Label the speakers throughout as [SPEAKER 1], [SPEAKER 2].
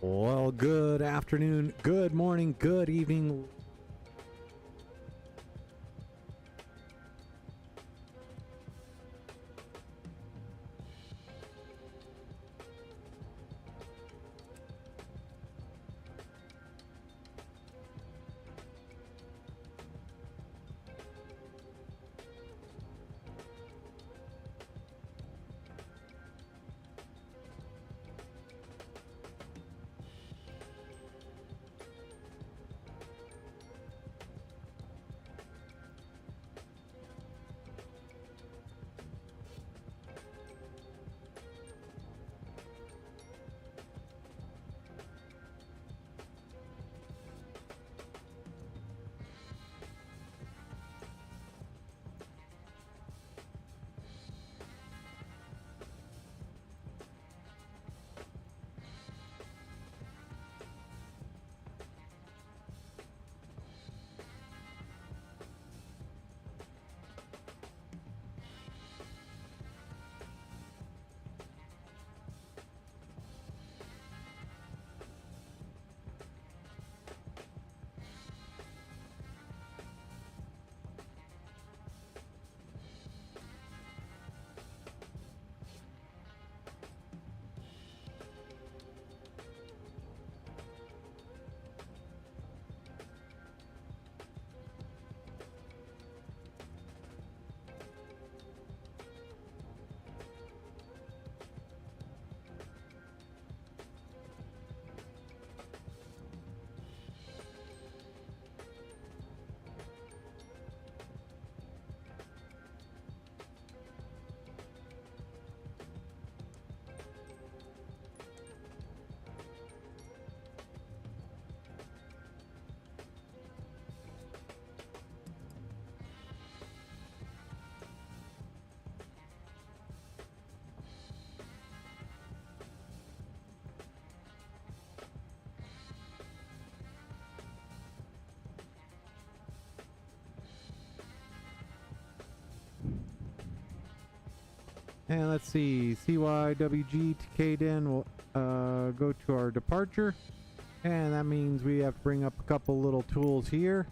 [SPEAKER 1] Well, good afternoon, good morning, good evening. And let's see, CYWG to KDEN will go to our departure. And that means we have to bring up a couple little tools here.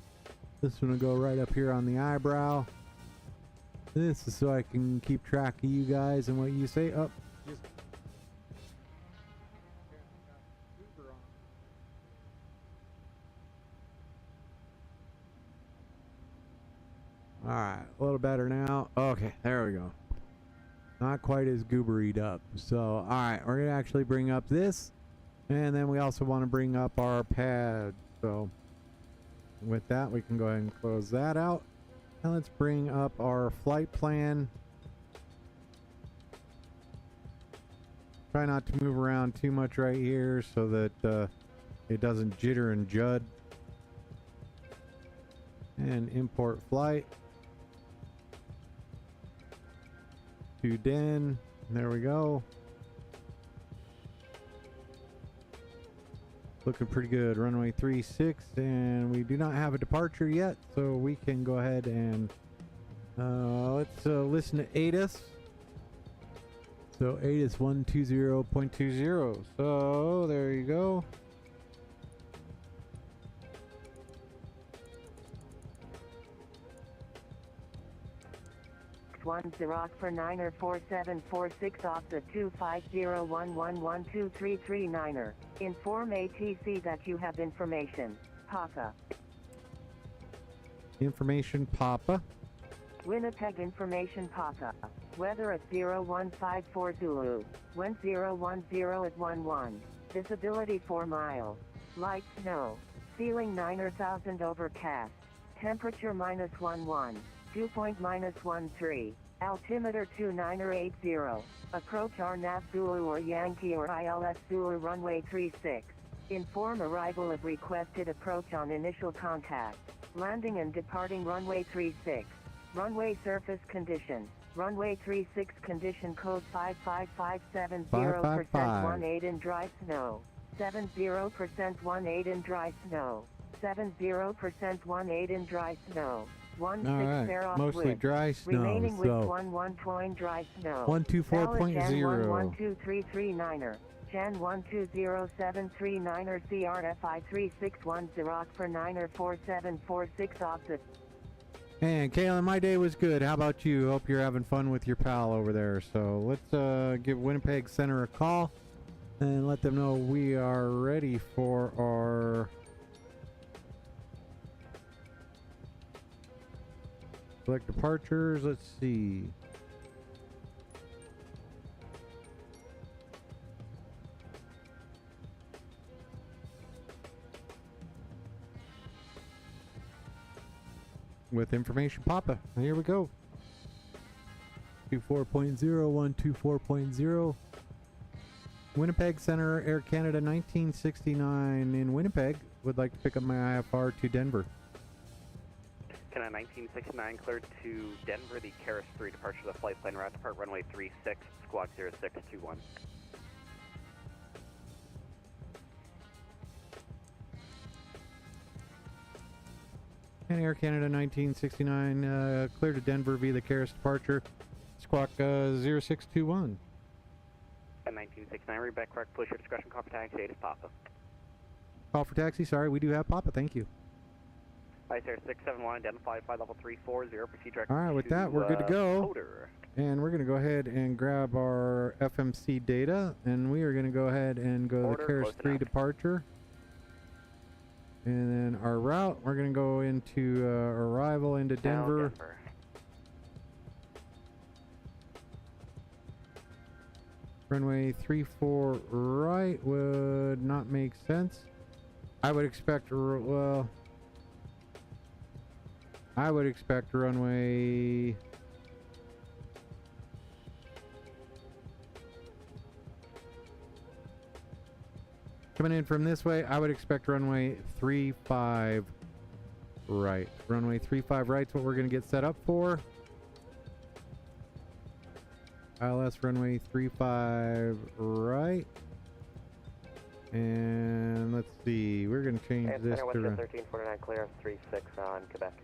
[SPEAKER 1] This one will go right up here on the eyebrow. This is so I can keep track of you guys and what you say. Oh, alright, a little better now. Okay, there we go. Not quite as gooberied up. So, alright, we're going to actually bring up this. And then we also want to bring up our pad. So, with that, we can go ahead and close that out. And let's bring up our flight plan. Try not to move around too much right here so that it doesn't jitter and jud. And import flight. To Den. There we go. Looking pretty good. Runway 36, and we do not have a departure yet, so we can go ahead and let's listen to ATIS. So ATIS 120.20. So there you go.
[SPEAKER 2] One Xerox for Niner 4746 off the 250111233 Inform ATC that you have information. Papa.
[SPEAKER 1] Information Papa.
[SPEAKER 2] Winnipeg information Papa. Weather at 0154 Zulu. Wind 010 at 11. Visibility 4 miles. Light snow. Ceiling 9000 overcast. Temperature -11. Dew point -13. Altimeter 2980. Approach RNAV Zulu or Yankee or ILS Zulu runway 36. Inform arrival of requested approach on initial contact. Landing and departing runway 36. Runway surface condition. Runway 36 condition code 55570% 18 in dry snow. 70% 18 in dry snow. 70% 18 in dry snow. 16
[SPEAKER 1] Alright,
[SPEAKER 2] fair off
[SPEAKER 1] mostly
[SPEAKER 2] wind.
[SPEAKER 1] dry snow.
[SPEAKER 2] Remaining
[SPEAKER 1] So
[SPEAKER 2] with 11 dry snow.
[SPEAKER 1] 124.0.
[SPEAKER 2] 11233 Niner. Jan 120739 or CRFI 361 Xerox for 9 or 4746 opposite.
[SPEAKER 1] And Kaylin, my day was good. How about you? Hope you're having fun with your pal over there. So let's give Winnipeg Center a call and let them know we are ready for our select departures. Let's see. With information Papa. Here we go. 24.0, 124.0. Winnipeg Center, Air Canada 1969 in Winnipeg. Would like to pick up my IFR to Denver.
[SPEAKER 3] Canada 1969 cleared to Denver, the Keras 3 departure of the flight plan route depart runway 36, squawk 0621.
[SPEAKER 1] And Air Canada 1969 clear to Denver via the Keras departure, squawk 0621.
[SPEAKER 3] And 1969, read back correct, push your discretion, call for taxi, 8 is Papa.
[SPEAKER 1] Call for taxi, sorry, we do have Papa, thank you.
[SPEAKER 3] ICE Air 671, identify flight level 340, proceed direct.
[SPEAKER 1] Alright, with that, we're good to go.
[SPEAKER 3] Coder.
[SPEAKER 1] And we're going to go ahead and grab our FMC data, and we are going to go ahead and go to the Keras 3 departure. And then our route, we're going to go into arrival into Denver. Runway 34 right would not make sense. I would expect, well, I would expect runway... Coming in from this way, I would expect runway 35 right. Runway 35 right's what we're going to get set up for. ILS runway 35 right. And let's see, we're going to change this to...
[SPEAKER 3] 1349 clear of 36 on Quebec.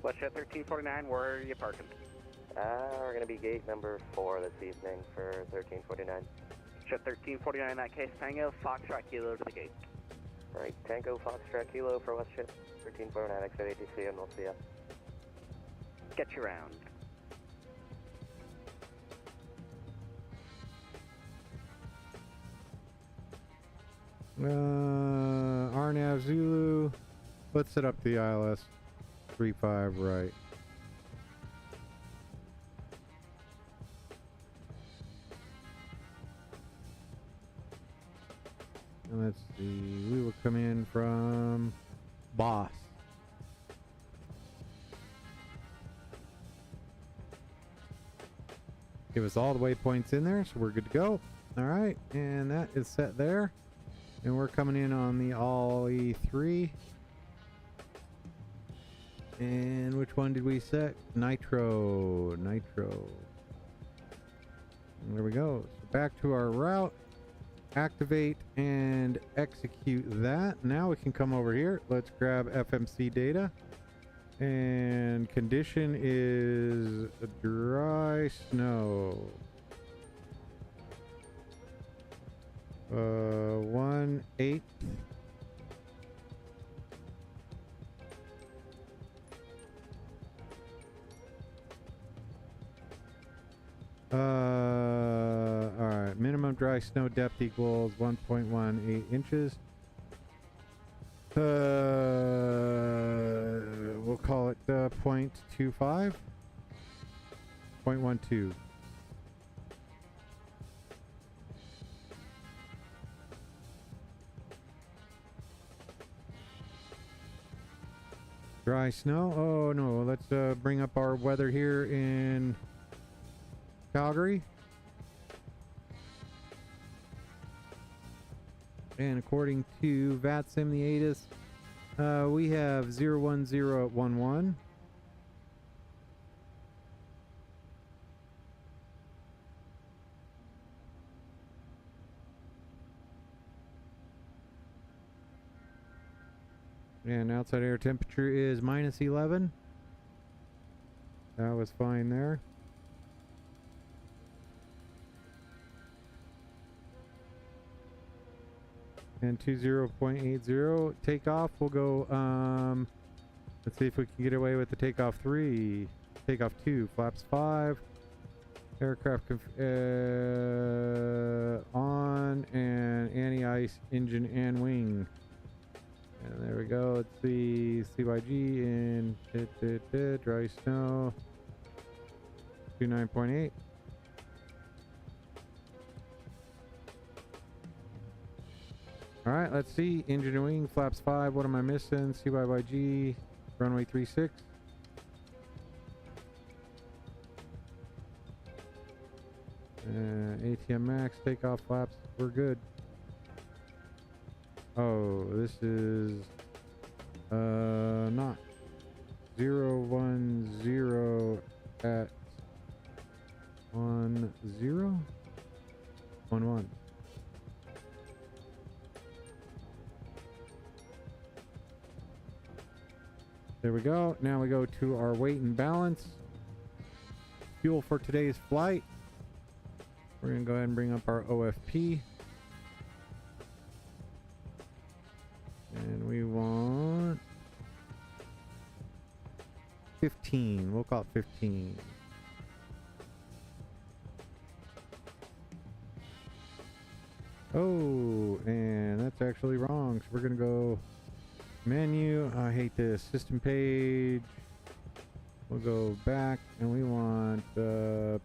[SPEAKER 3] WestJet 1349, where are you parking?
[SPEAKER 4] We're going to be gate number 4 this evening for 1349.
[SPEAKER 3] Jet 1349 in that case, Tango, Foxtrot Kilo to the gate.
[SPEAKER 4] Alright, Tango, Foxtrot Kilo for WestJet 1349, exit ATC, and we'll see ya.
[SPEAKER 3] Get you around.
[SPEAKER 1] RNAV Zulu, let's set up the ILS 35 right. And let's see, we will come in from Boss. Give us all the waypoints in there, so we're good to go. All right, and that is set there. And we're coming in on the all E3. And which one did we set? Nitro. And there we go. So back to our route. Activate and execute that. Now we can come over here. Let's grab FMC data. And condition is dry snow. 1/8. Alright, minimum dry snow depth equals 1.18 inches. We'll call it 0.25. 0.12. Dry snow. Oh no, let's bring up our weather here in Calgary. And according to VATSIM, the ATIS, we have 010 at 11. And outside air temperature is -11. That was fine there. And 20.80. Takeoff, we'll go, let's see if we can get away with the takeoff 3. Takeoff 2, flaps 5. Aircraft on, and anti-ice engine and wing. And there we go. Let's see, CYG in dry snow. 29.8. All right, let's see. Engine and wing, flaps 5. What am I missing? CYYG, runway 36. ATM max, takeoff flaps. We're good. Oh, this is not 010 at 10 11. There we go. Now we go to our weight and balance. Fuel for today's flight. We're going to go ahead and bring up our OFP. And we want 15. We'll call it 15. Oh, and that's actually wrong. So we're going to go menu. I hate this. System page. We'll go back and we want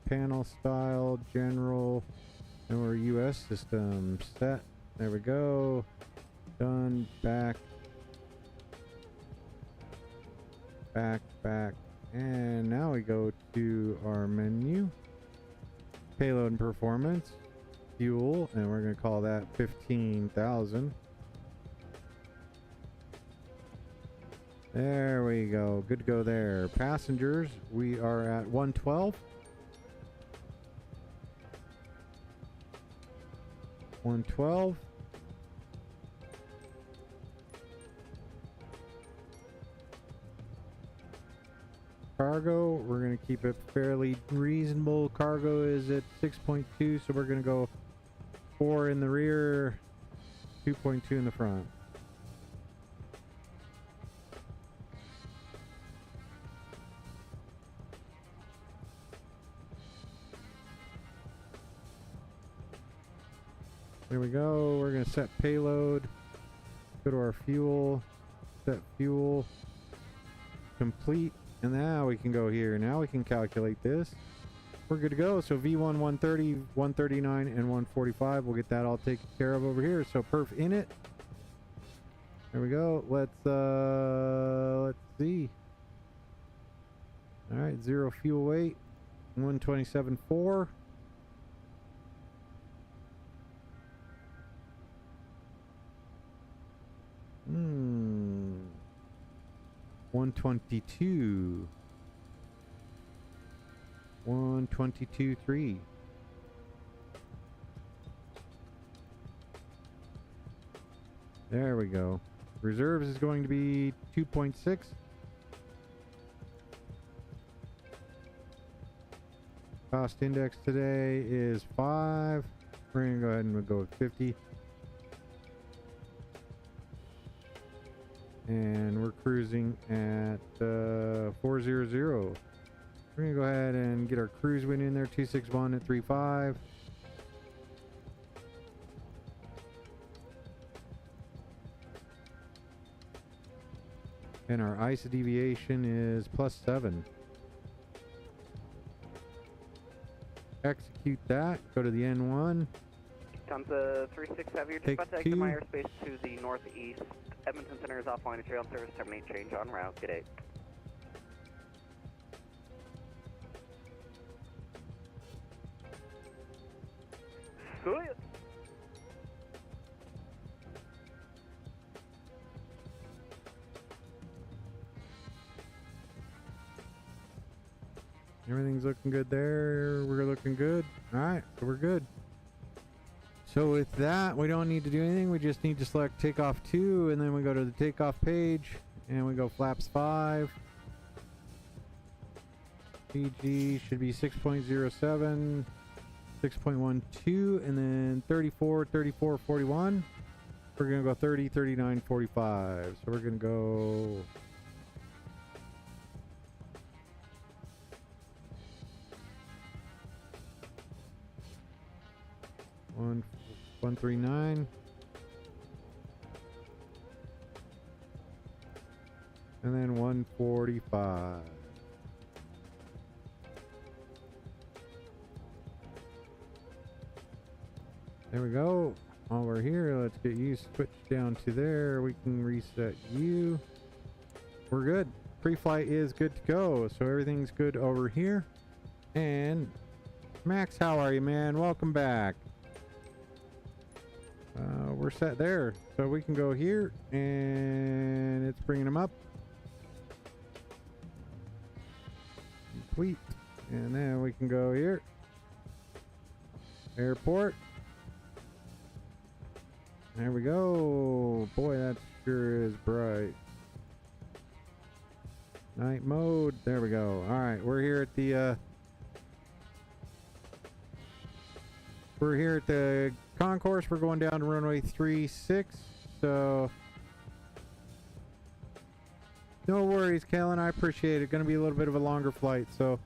[SPEAKER 1] panel style, general, and we're US system set. There we go. Done. Back. Back. And now we go to our menu. Payload and performance. Fuel. And we're going to call that 15,000. There we go. Good to go there. Passengers, we are at 112. 112. Cargo, we're going to keep it fairly reasonable. Cargo is at 6.2, so we're going to go 4 in the rear, 2.2 in the front. There we go. We're going to set payload. Go to our fuel. Set fuel. Complete. And now we can go here. Now we can calculate this. We're good to go. So V1 130, 139, and 145. We'll get that all taken care of over here. So perf in it. There we go. Let's see. All right. 0 fuel weight. 127.4. 122. 122.3. There we go. Reserves is going to be 2.6. Cost index today is 5. We're going to go ahead and we'll go with 50. And we're cruising at 400. We're going to go ahead and get our cruise wind in there, 261 at 3.5. And our ISO deviation is +7. Execute that. Go to the N1.
[SPEAKER 3] Lufthansa 36 have your
[SPEAKER 1] Take
[SPEAKER 3] dispatch exit
[SPEAKER 1] 2.
[SPEAKER 3] my airspace to the northeast. Edmonton Center is offline. It's rail service. Terminate change on route. Good day. Sweet.
[SPEAKER 1] Everything's looking good there. We're looking good. All right, so we're good. So with that, we don't need to do anything. We just need to select takeoff 2, and then we go to the takeoff page, and we go flaps 5. PG should be 6.07, 6.12, and then 34, 34, 41. We're gonna go 30, 39, 45. So we're gonna go. One, 139. And then 145. There we go. While we're here, let's get you switched down to there. We can reset you. We're good. Pre-flight is good to go. So everything's good over here. And Max, how are you, man? Welcome back. We're set there. So we can go here and it's bringing them up. Complete. And then we can go here. Airport. There we go. Boy, that sure is bright. Night mode. There we go. All right, we're here at the concourse. We're going down to runway 36. So no worries, Kellen. I appreciate it. Going to be a little bit of a longer flight, so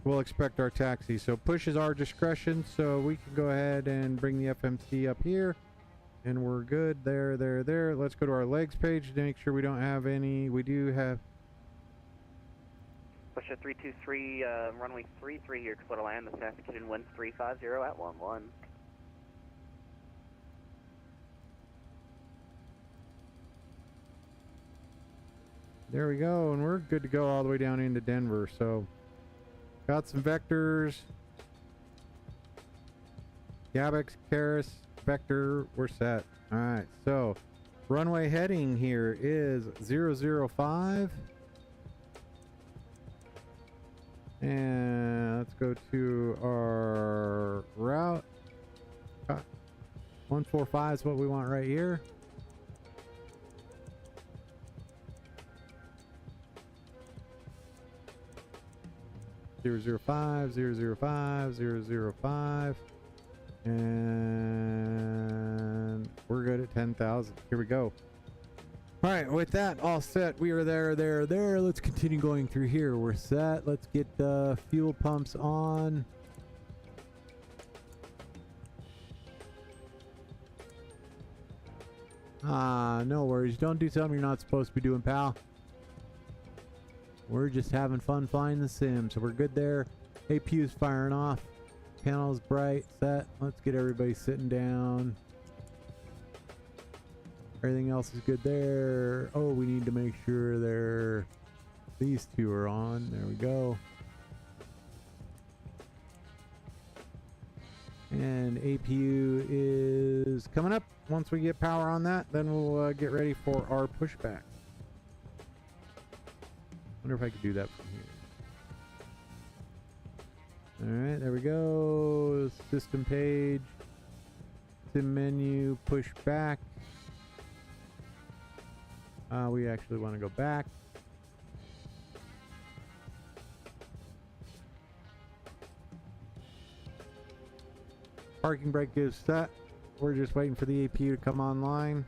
[SPEAKER 1] we'll expect our taxi. So push is our discretion. So we can go ahead and bring the FMC up here. And we're good. There. Let's go to our legs page to make sure we don't have any. We do have.
[SPEAKER 3] Push a 323, runway 33 here, clear to land. The KDEN winds 350 at 11.
[SPEAKER 1] There we go, and we're good to go all the way down into Denver. So, got some vectors. Yabex, Karis, vector, we're set. All right, so runway heading here is 005. And let's go to our route. 145 is what we want right here. Zero, 005, 005, 005. And we're good at 10,000. Here we go. All right, with that all set, we are there. Let's continue going through here. We're set. Let's get the fuel pumps on. No worries. Don't do something you're not supposed to be doing, pal. We're just having fun flying the sim, so we're good there. APU's firing off. Panel's bright, set. Let's get everybody sitting down. Everything else is good there. Oh, we need to make sure these two are on. There we go. And APU is coming up. Once we get power on that, then we'll get ready for our pushback. Wonder if I could do that from here. All right, there we go. System page. Sim menu, push back. We actually want to go back. Parking brake is set. We're just waiting for the APU to come online.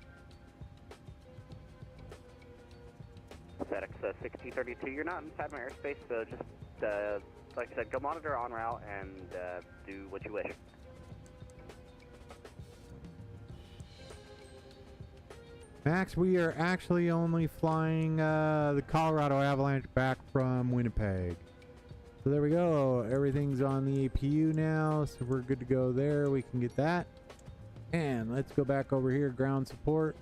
[SPEAKER 3] FedEx 1632, you're not inside my airspace, so just, like I said, go monitor en route and do what you wish.
[SPEAKER 1] Max, we are actually only flying the Colorado Avalanche back from Winnipeg. So there we go. Everything's on the APU now, so we're good to go there. We can get that. And let's go back over here, ground support.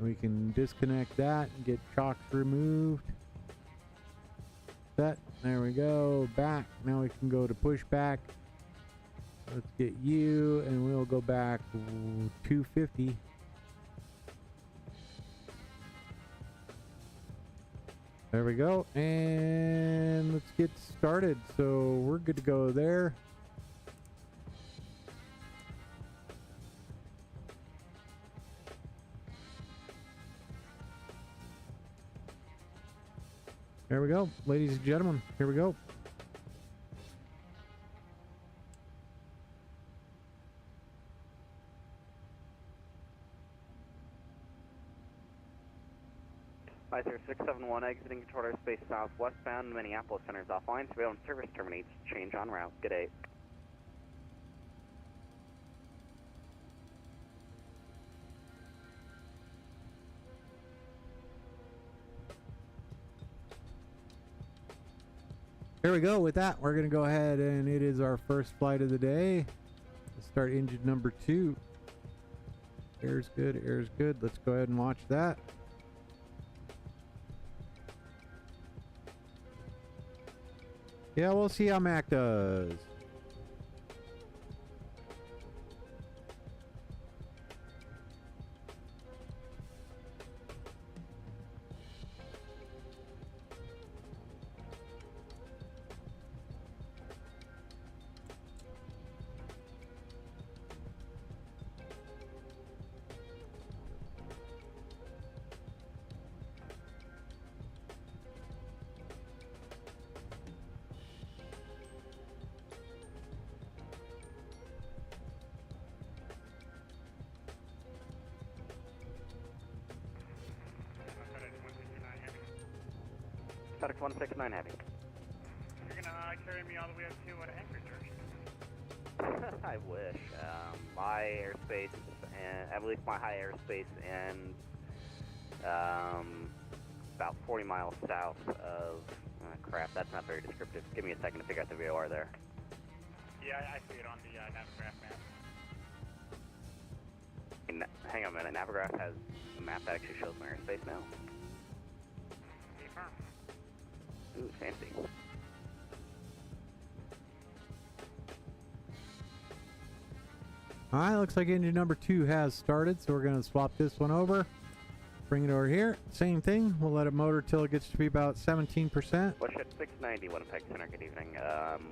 [SPEAKER 1] We can disconnect that and get chocks removed. Set. There we go. Back. Now we can go to pushback. Let's get you, and we'll go back 250. There we go, and let's get started. So we're good to go there. There we go, ladies and gentlemen, here we go.
[SPEAKER 3] 1 exiting control airspace southwestbound, Minneapolis Center is offline, surveillance service terminates, change on route, good day.
[SPEAKER 1] Here we go. With that, we're going to go ahead and it is our first flight of the day. Let's start engine number 2. Air's good, air's good. Let's go ahead and watch that. Yeah, we'll see how Mac does.
[SPEAKER 3] FedEx 169 Heavy.
[SPEAKER 5] You're gonna carry me all the way up to Anchorage.
[SPEAKER 3] I wish. My airspace, and at least my high airspace, and about 40 miles south of. Crap, that's not very descriptive. Give me a second to figure out the VOR there.
[SPEAKER 5] Yeah, I see it on the Navigraph map.
[SPEAKER 3] Hang on a minute. Navigraph has a map that actually shows my airspace now.
[SPEAKER 5] Confirm.
[SPEAKER 3] Ooh, fancy.
[SPEAKER 1] Alright, looks like engine number 2 has started, so we're going to swap this one over. Bring it over here. Same thing. We'll let it motor till it gets to be about 17%.
[SPEAKER 3] WestJet 690, Winnipeg Center, good evening.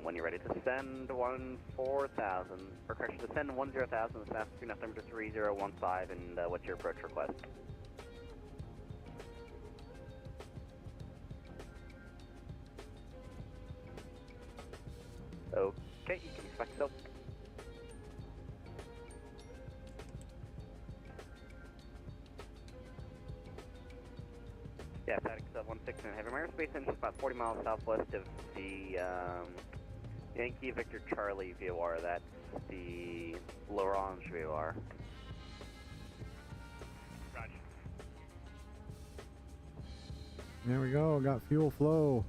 [SPEAKER 3] When you're ready to send 14,000, or correction, to send 10,000, that's tune up number 3015, and what's your approach request? Okay, you can expect so. Yeah, FedEx 169 Heavy Aerospace Engine, about 40 miles southwest of the Yankee Victor Charlie VOR. That's the L'Orange VOR.
[SPEAKER 5] Roger.
[SPEAKER 1] There we go. Got fuel flow.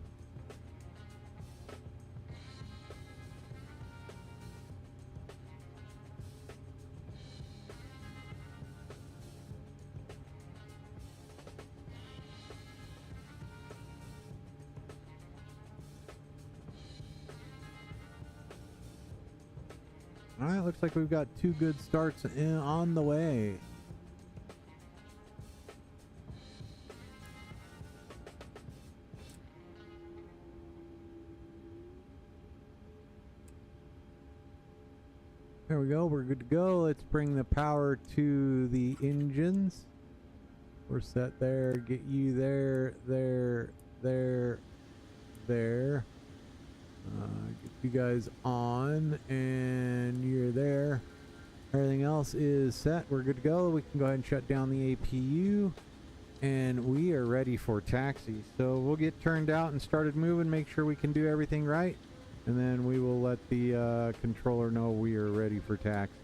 [SPEAKER 1] Alright, looks like we've got 2 good starts on the way. There we go, we're good to go. Let's bring the power to the engines. We're set there, get you there, there. Get you guys on, and you're there. Everything else is set. We're good to go. We can go ahead and shut down the APU, and we are ready for taxi. So we'll get turned out and started moving, make sure we can do everything right, and then we will let the controller know we are ready for taxi.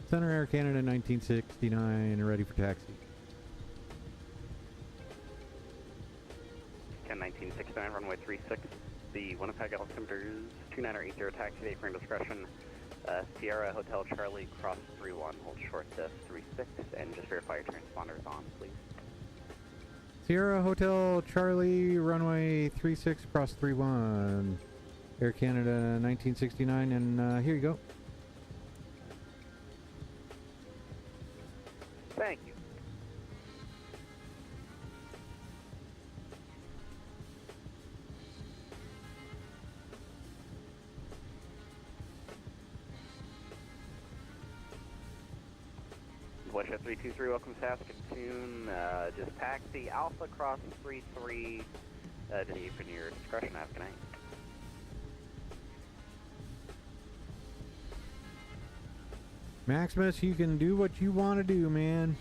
[SPEAKER 1] Center Air Canada 1969, ready for taxi.
[SPEAKER 3] Can 1969, runway 36. The Winnipeg altimeter is 2980, taxi date for indiscretion. Sierra Hotel Charlie, cross 31, hold short to 36, and just verify your transponders on, please.
[SPEAKER 1] Sierra Hotel Charlie, runway 36, cross 31. Air Canada 1969, and here you go.
[SPEAKER 3] Thank you. Westjet 323, welcome to Saskatoon. Just taxi Alpha Cross 33 to the for your discretion. Have a good night.
[SPEAKER 1] Maximus, you can do what you want to do, man.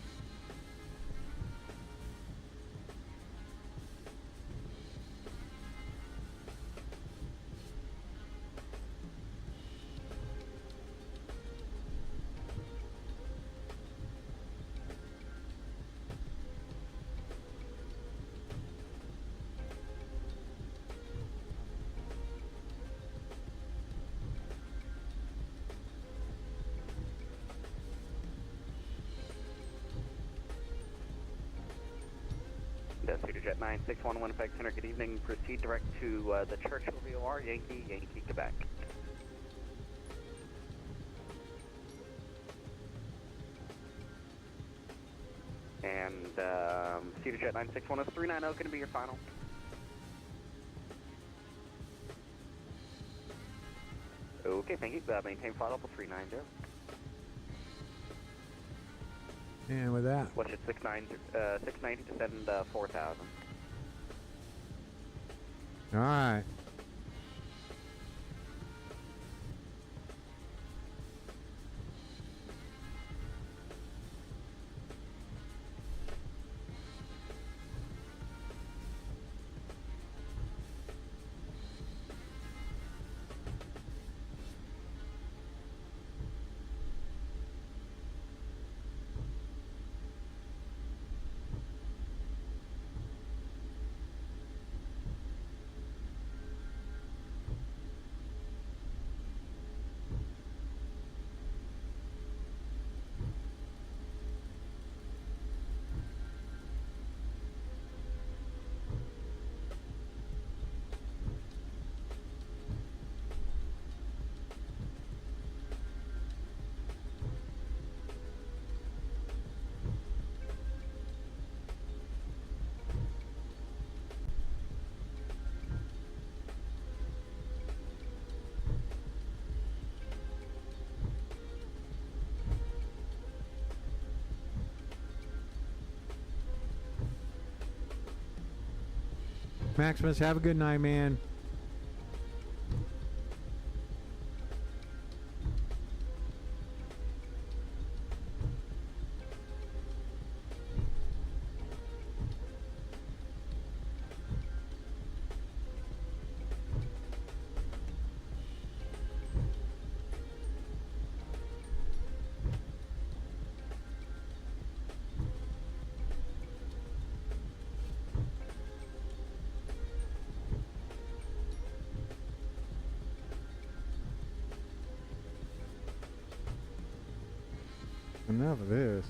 [SPEAKER 3] Jet 961 Winnipeg Center, good evening. Proceed direct to the Churchill VOR, Yankee, Quebec. And Cedar Jet 961 is 390, going to be your final. Okay, thank you. Maintain flight level 390.
[SPEAKER 1] And with that,
[SPEAKER 3] Watch it 690 to send 4,000.
[SPEAKER 1] all right. Maximus, have a good night, man. Enough of this.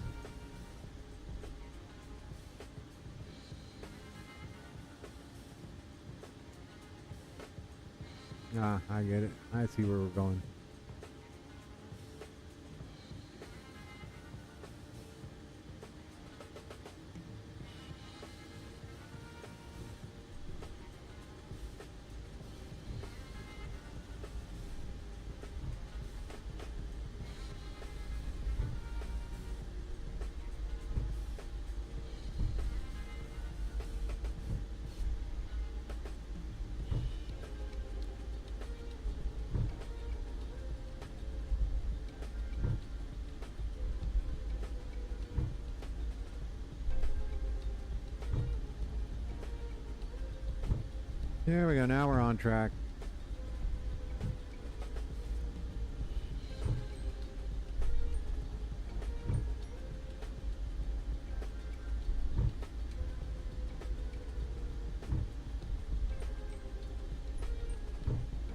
[SPEAKER 1] Ah, I get it. I see where we're going. There we go, now we're on track.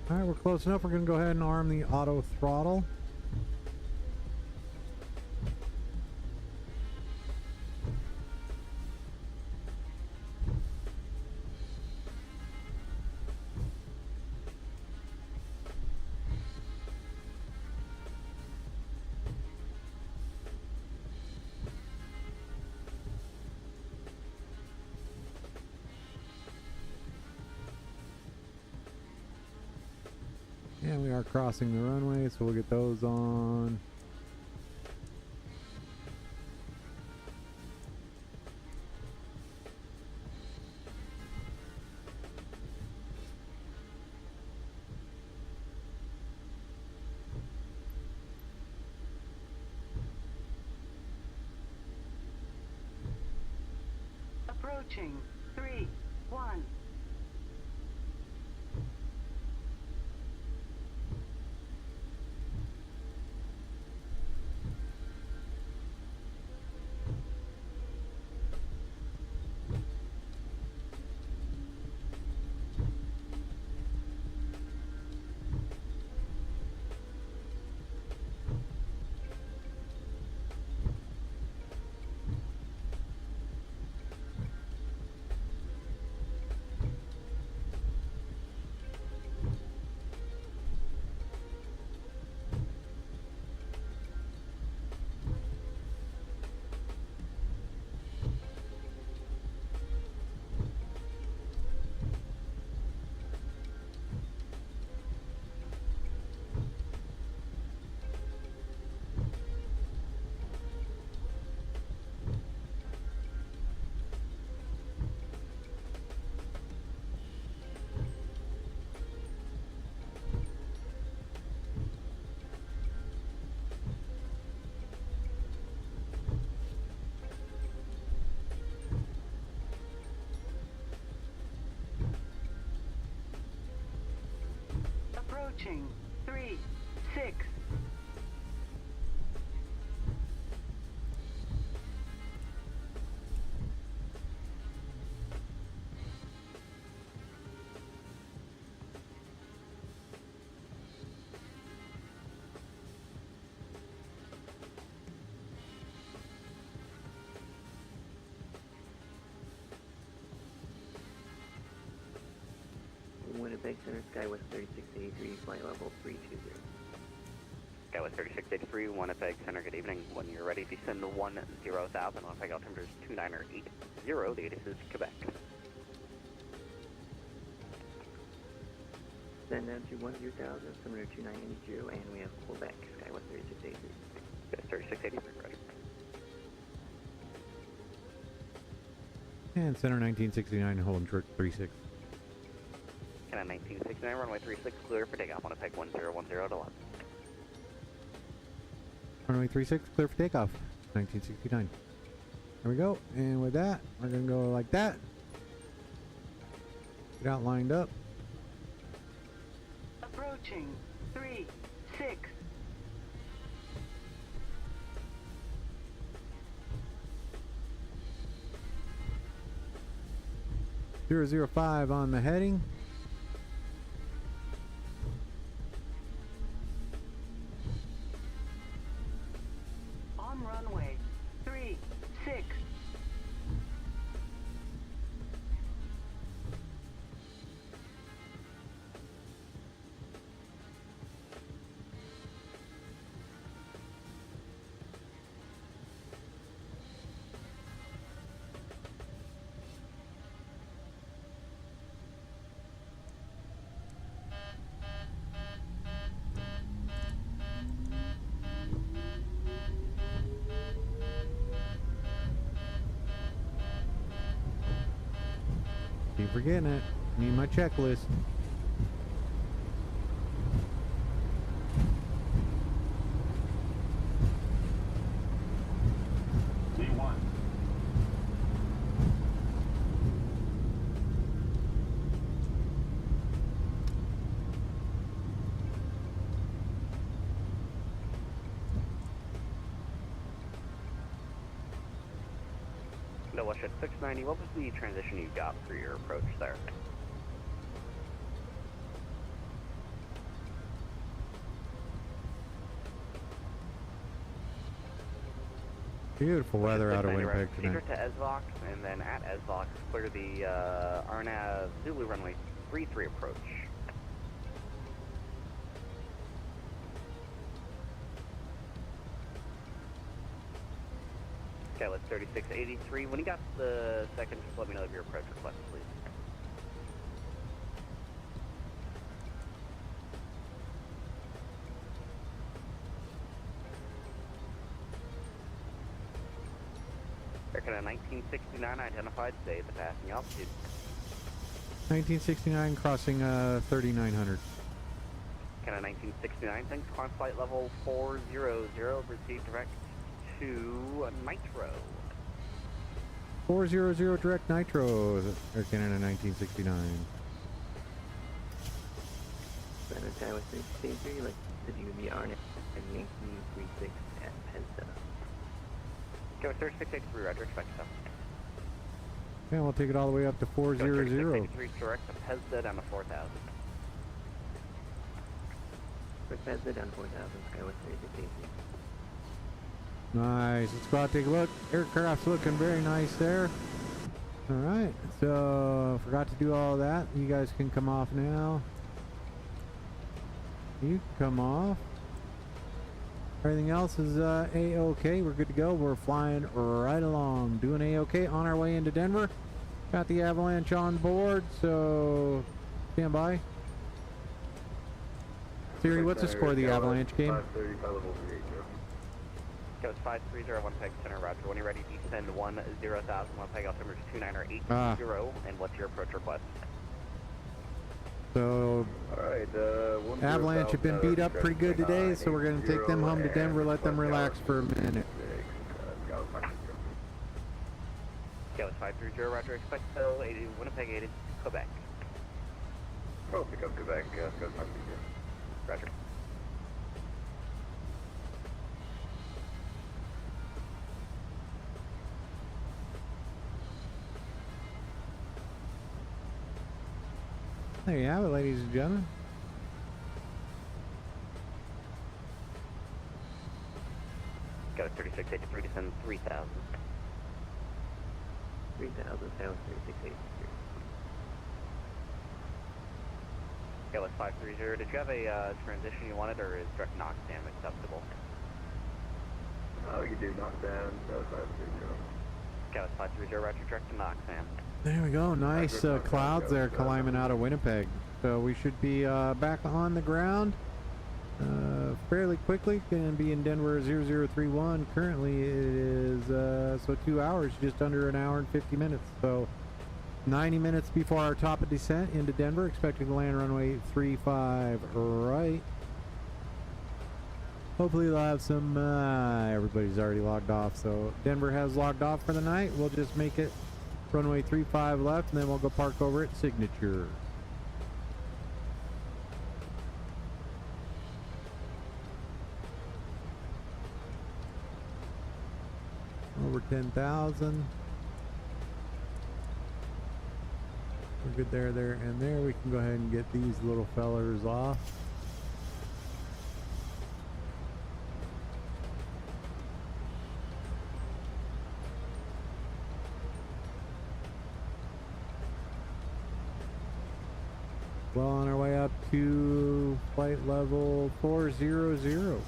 [SPEAKER 1] Alright, we're close enough. We're going to go ahead and arm the auto throttle. And we are crossing the runway, so we'll get those on.
[SPEAKER 6] Approaching 3, 1. Approaching 3, 6.
[SPEAKER 4] Winnipeg Center, SkyWest 3683, flight level 320.
[SPEAKER 3] SkyWest 3683, Winnipeg Center, good evening. When you're ready, descend to 10,000, Winnipeg altimeter is 2980, the ATIS is Quebec.
[SPEAKER 4] Send down to 10,000, altimeter 2980, and we have Quebec, SkyWest 3683.
[SPEAKER 3] SkyWest 3683, roger.
[SPEAKER 1] And center 1969, holding short 36.
[SPEAKER 3] Canada 1969, runway 36, clear for takeoff, Winnipeg 1010 to left.
[SPEAKER 1] Runway 36, clear for takeoff. 1969. There we go. And with that, we're going to go like that. Get out lined up.
[SPEAKER 6] Approaching 3, 6.
[SPEAKER 1] 005 on the heading.
[SPEAKER 6] On runway 3, 6.
[SPEAKER 1] Keep forgetting it. Need my checklist.
[SPEAKER 7] D1.
[SPEAKER 3] No, watch at 690, what was the transition you got for your approach there?
[SPEAKER 1] Beautiful weather out of
[SPEAKER 3] 690
[SPEAKER 1] Winnipeg
[SPEAKER 3] right,
[SPEAKER 1] tonight.
[SPEAKER 3] to ESVOX, and then at ESVOX, clear the RNAV Zulu runway 33 approach. SkyWest 3683, when you got the second, just let me know of your approach request, please. Air Canada 1969 identified, say the passing altitude.
[SPEAKER 1] 1969 crossing 3900.
[SPEAKER 3] Canada 1969, thanks, climb flight level 400, proceed direct to Nitro.
[SPEAKER 1] 400 direct nitro, Air Canada 1969.
[SPEAKER 4] Standard time with 363, like the UV Arnett and Yankee 36 at Penta.
[SPEAKER 3] Go 3683, roger, expect so.
[SPEAKER 1] Yeah, we'll take it all the way up to 400.
[SPEAKER 3] 3683, direct to Pezda down to 4000.
[SPEAKER 4] For Penta down 4000, Skywest 3683.
[SPEAKER 1] Nice. Let's go out and take a look. Aircraft's looking very nice there. Alright, so forgot to do all that. You guys can come off now. You can come off. Everything else is A-OK. We're good to go. We're flying right along. Doing A-OK on our way into Denver. Got the Avalanche on board, so stand by. Siri, what's the score of the Avalanche game?
[SPEAKER 3] 530, Goes 530, Winnipeg Center, roger. When you're ready, descend 10,000, Winnipeg altimeter 29880, and what's your approach request?
[SPEAKER 1] So,
[SPEAKER 7] Alright,
[SPEAKER 1] Avalanche have been beat up pretty good today, so we're going to take them home to Denver, let them relax for a minute.
[SPEAKER 3] Goes 530, roger. Expect so, 80, Winnipeg 80, Quebec.
[SPEAKER 7] Oh, pick up Quebec, go 530.
[SPEAKER 3] Roger.
[SPEAKER 1] There you have it, ladies and gentlemen.
[SPEAKER 3] Goes 3683, descend 3000.
[SPEAKER 4] 3000, Skywest 3683.
[SPEAKER 3] Goes 530, did you have a transition you wanted, or is direct knockdown acceptable?
[SPEAKER 7] Oh, you do knock down, so 530.
[SPEAKER 3] Goes 530, roger, direct to knockdown.
[SPEAKER 1] There we go. Nice clouds there climbing out of Winnipeg. So we should be back on the ground fairly quickly. Going to be in Denver 0031. Currently it is so 2 hours, just under an hour and 50 minutes. So 90 minutes before our top of descent into Denver. Expecting to land runway 35 right. Hopefully they'll have some, everybody's already logged off. So Denver has logged off for the night. We'll just make it runway 35 left, and then we'll go park over at Signature. Over 10,000. We're good there, and there. We can go ahead and get these little fellers off. Well, on our way up to flight level 400.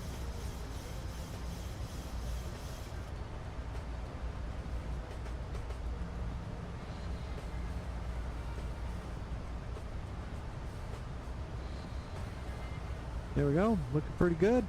[SPEAKER 1] There we go, looking pretty good.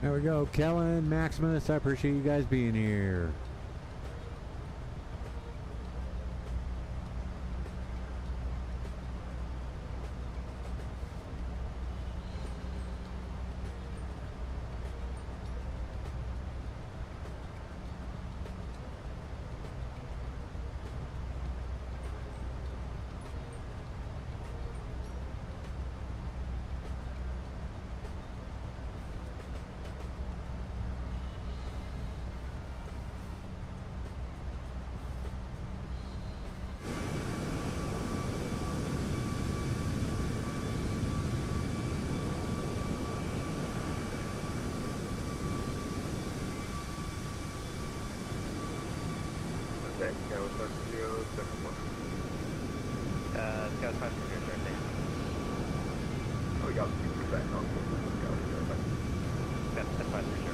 [SPEAKER 1] There we go, Kellen, Maximus, I appreciate you guys being here.
[SPEAKER 7] Okay, Skywest 530, second one.
[SPEAKER 3] Scout 530, sir, thanks.
[SPEAKER 7] Oh, we got 2% on.
[SPEAKER 3] That's fine, for sure.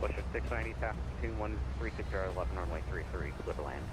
[SPEAKER 3] Bushwick 690, task 2136 left runway 33, clear to land.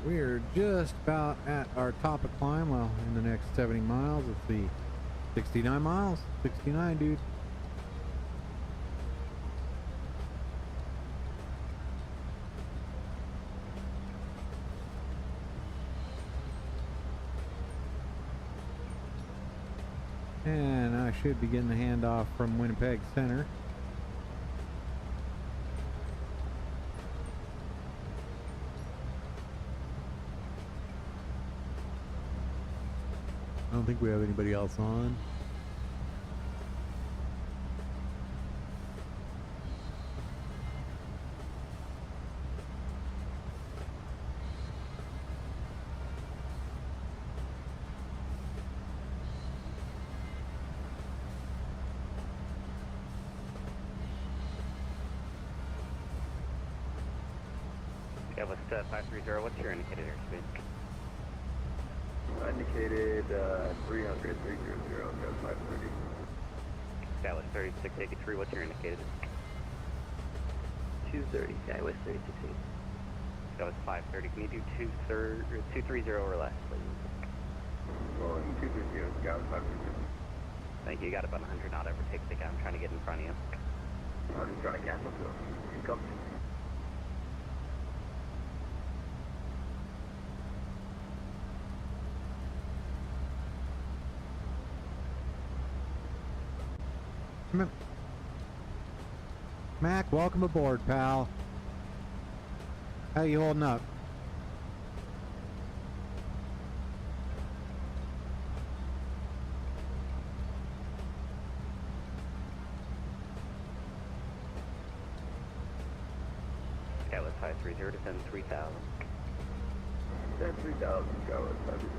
[SPEAKER 1] we're just about at our top of climb. Well, in the next 70 miles, let's see, 69 miles, 69, dude. And I should be getting the handoff from Winnipeg Center. I don't think we have anybody else on.
[SPEAKER 3] Yeah, what's 530? What's your indicated airspeed?
[SPEAKER 7] Indicated 300, 300, got 530.
[SPEAKER 3] Skywest 3683, what's your indicated?
[SPEAKER 4] 230, Skywest 368.
[SPEAKER 3] Skywest 530, can you do 230 or less, please?
[SPEAKER 7] Rolling 230, Skywest 530.
[SPEAKER 3] Thank you, you got about 100 knot overtake the guy. I'm trying to get in front of you.
[SPEAKER 7] I'm just trying to cancel, so you come.
[SPEAKER 1] Mac, welcome aboard, pal. How you holding up?
[SPEAKER 3] Skywest 530, descend 3000.
[SPEAKER 7] Descend 3000, Skywest 530.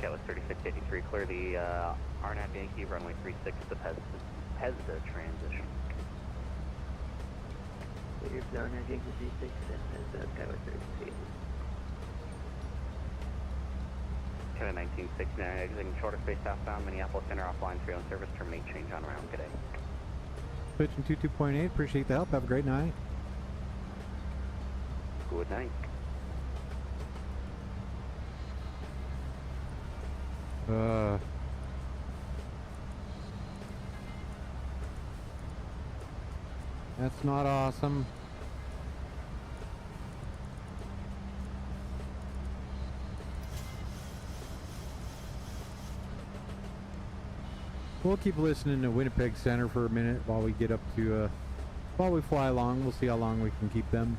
[SPEAKER 3] Skywest 3683, clear the RNAV Yankee runway 36, the PESDA transition.
[SPEAKER 4] Clear for Airline Yankee 36 and Skywest 368.
[SPEAKER 3] Canada 1969, exiting shorter space southbound, Minneapolis Center offline, 3 on service, terminate change on round, good day.
[SPEAKER 1] Switching 22.8, appreciate the help, have a great night.
[SPEAKER 3] Good night.
[SPEAKER 1] That's not awesome. We'll keep listening to Winnipeg Center for a minute while we get up to, while we fly along. We'll see how long we can keep them.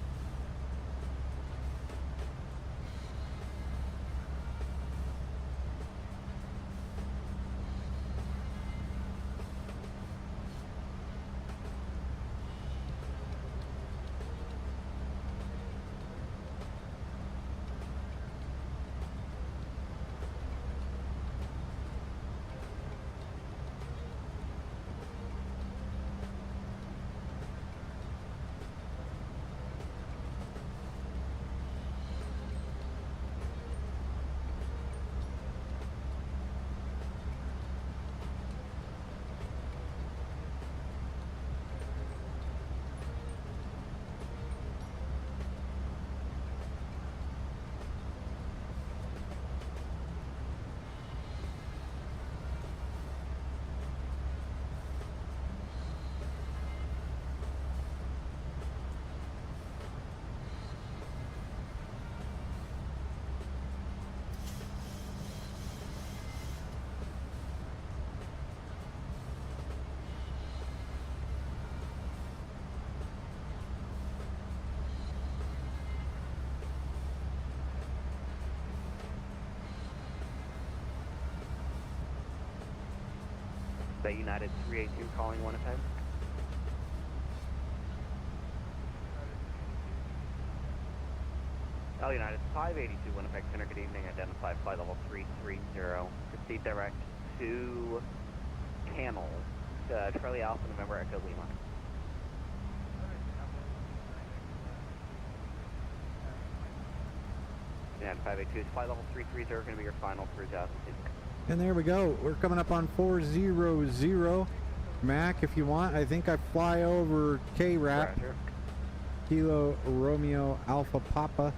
[SPEAKER 3] That United 382 calling Winnipeg. United 582 Winnipeg Center, good evening, identify flight level 330. Proceed direct to Camel, Charlie Alpha, November Echo Lima. 582 is flight level 330, going to be your final cruise altitude.
[SPEAKER 1] And there we go. We're coming up on 400. Mac, if you want, I think I fly over K-Rap.
[SPEAKER 3] Roger.
[SPEAKER 1] Kilo Romeo Alpha Papa.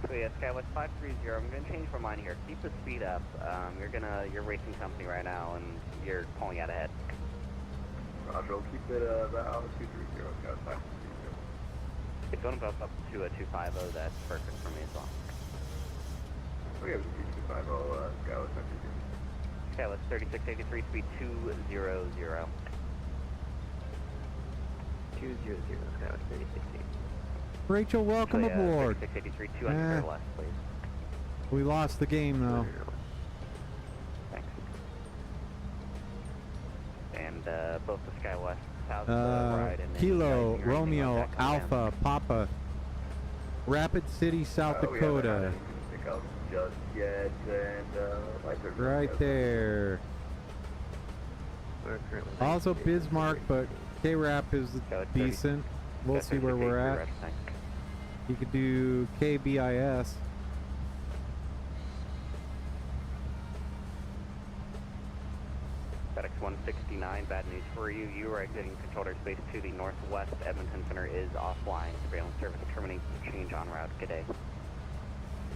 [SPEAKER 3] So yeah, Skywest 530. I'm going to change my mind here. Keep the speed up. You're racing company right now, and you're pulling out ahead.
[SPEAKER 7] Roger, we'll keep it about 230, Scout 530.
[SPEAKER 3] It's going to bump up to a 250. That's perfect for me as well.
[SPEAKER 7] Okay, we'll keep 250, Scout 530.
[SPEAKER 3] Skywest 3683, speed 200.
[SPEAKER 4] 200, Scout 3680.
[SPEAKER 1] Rachel, welcome
[SPEAKER 3] So, yeah,
[SPEAKER 1] aboard.
[SPEAKER 3] 3683, 200 or less, please.
[SPEAKER 1] We lost the game though.
[SPEAKER 3] Thanks. And both the Skywest South ride and
[SPEAKER 1] Kilo Romeo Alpha Papa. Rapid City, South Dakota.
[SPEAKER 7] Pick up just yet, and lights are
[SPEAKER 1] Right there.
[SPEAKER 4] We're currently
[SPEAKER 1] Also Bismarck, but K-Rap is decent. We'll see where we're at. You could do KBIS.
[SPEAKER 3] FedEx 169, bad news for you. You are exiting controlled airspace to the northwest. Edmonton Center is offline. Surveillance service terminates. Change on route. Good day.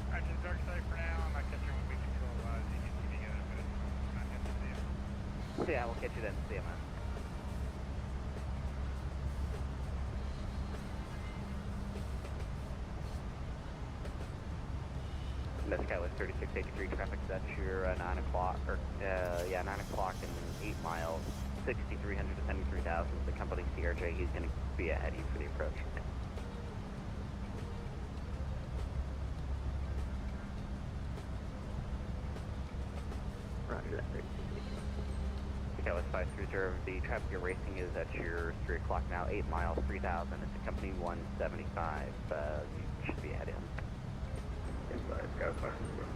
[SPEAKER 5] Alright, just dark side for now. I'm not catching what we control ZGTV together, but it's not catching the
[SPEAKER 3] So yeah, we'll catch you then. See you, man. The Skywest 3683 traffic, that's your 9 o'clock, or 9 o'clock and 8 miles, 6,300 to 73,000. The company CRJ, he's going to be ahead of you for the approach.
[SPEAKER 4] Roger that, 3680.
[SPEAKER 3] Skywest 530, the traffic you're racing is at your 3 o'clock now, 8 miles, 3,000. It's a company 175. You should be ahead of him.
[SPEAKER 7] inside, Scout 530.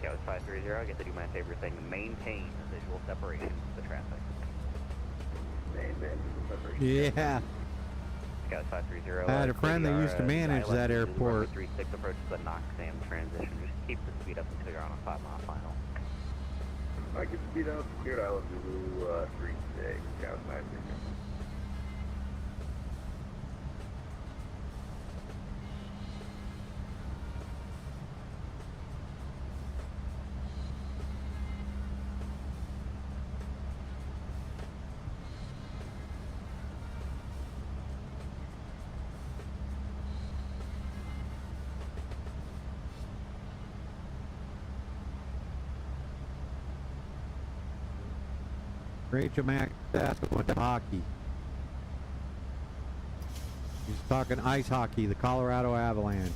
[SPEAKER 3] Skywest 530, I get to do my favorite thing, maintain visual separation of the traffic.
[SPEAKER 1] Yeah.
[SPEAKER 3] Skywest 530.
[SPEAKER 1] I had a friend that used to manage that airport.
[SPEAKER 3] 36 approaches the Knox-Sam transition. Just keep the speed up until you're on a 5-mile final.
[SPEAKER 7] I can speed up here at Island Zulu 36, Scout 530.
[SPEAKER 1] Rachel Mack asked about the hockey. He's talking ice hockey, the Colorado Avalanche.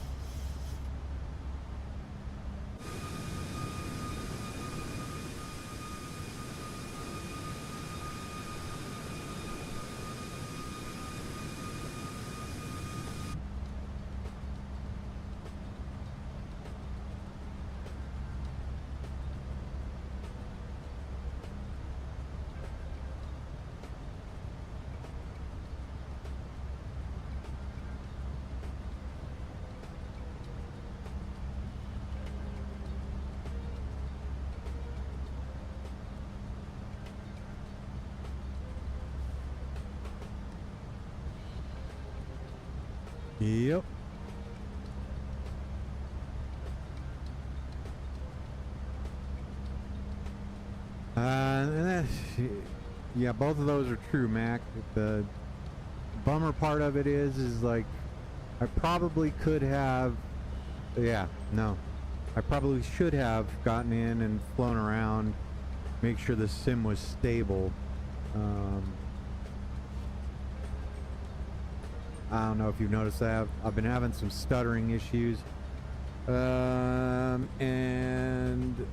[SPEAKER 1] Yep. And that's, yeah, both of those are true, Mac. The bummer part of it is like, I probably could have, yeah, no. I probably should have gotten in and flown around, make sure the sim was stable. I don't know if you've noticed that. I've been having some stuttering issues. And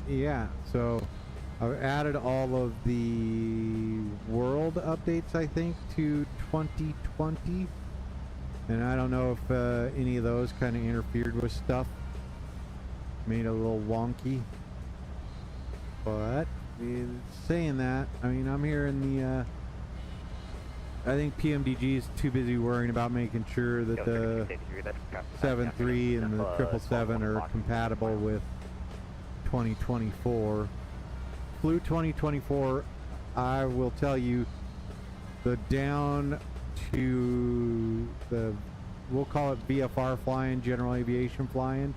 [SPEAKER 1] yeah, so I've added all of the world updates, I think, to 2020. And I don't know if any of those kind of interfered with stuff. Made it a little wonky. But saying that, I mean, I'm here in the I think PMDG is too busy worrying about making sure that the 7.3 and the 777 are compatible with 2024. Flew 2024, I will tell you, the down to the, we'll call it VFR flying, general aviation flying,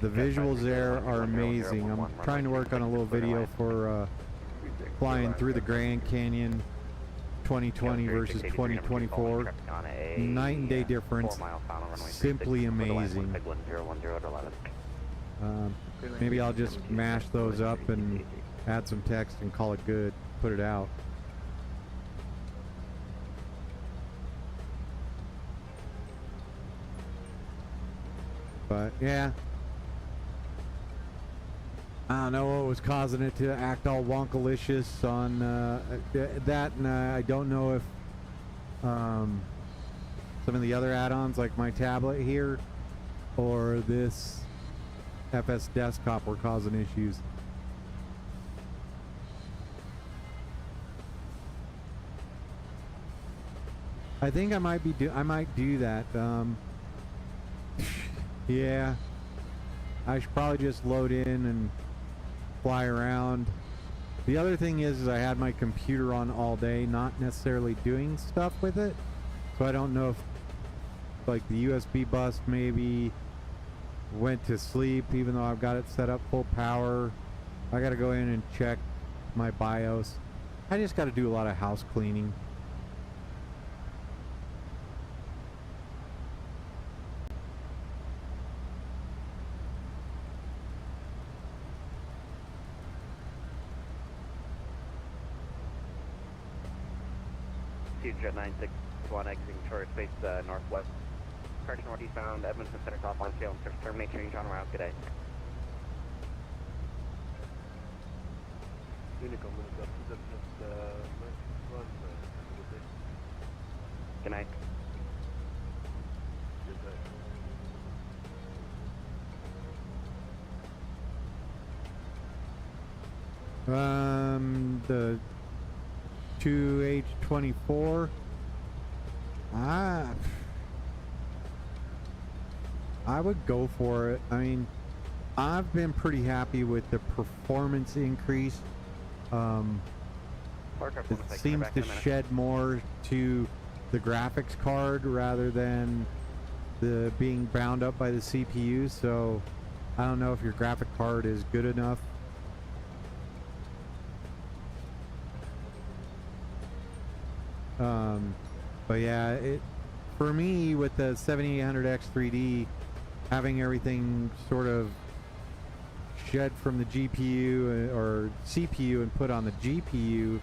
[SPEAKER 1] the visuals there are amazing. I'm trying to work on a little video for flying through the Grand Canyon 2020 versus 2024. Night and day difference. Simply amazing. Maybe I'll just mash those up and add some text and call it good. Put it out. But yeah, I don't know what was causing it to act all wonkalicious on that, and I don't know if some of the other add-ons like my tablet here or this FS desktop were causing issues. I think I might do that. Yeah, I should probably just load in and fly around. The other thing is I had my computer on all day, not necessarily doing stuff with it, so I don't know if like the USB bus maybe went to sleep even though I've got it set up full power. I gotta go in and check my BIOS. I just gotta do a lot of house cleaning.
[SPEAKER 3] Jet 961 exiting short space northwest. Correction northeastbound, Edmonton Center, top line scale, and terminate change on route. Good day. Good night.
[SPEAKER 1] The 2H24. I would go for it. I mean, I've been pretty happy with the performance increase. It seems to shed more to the graphics card rather than the being bound up by the CPU. So I don't know if your graphic card is good enough. But yeah, for me with the 7800X3D, having everything sort of shed from the GPU or CPU and put on the GPU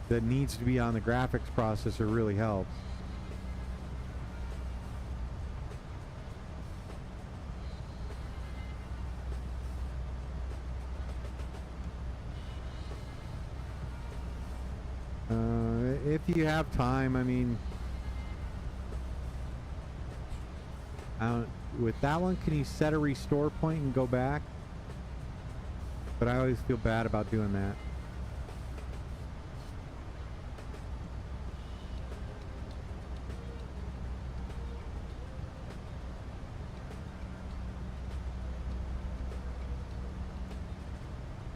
[SPEAKER 1] that needs to be on the graphics processor really helps. If you have time, I mean, with that one, can you set a restore point and go back? But I always feel bad about doing that.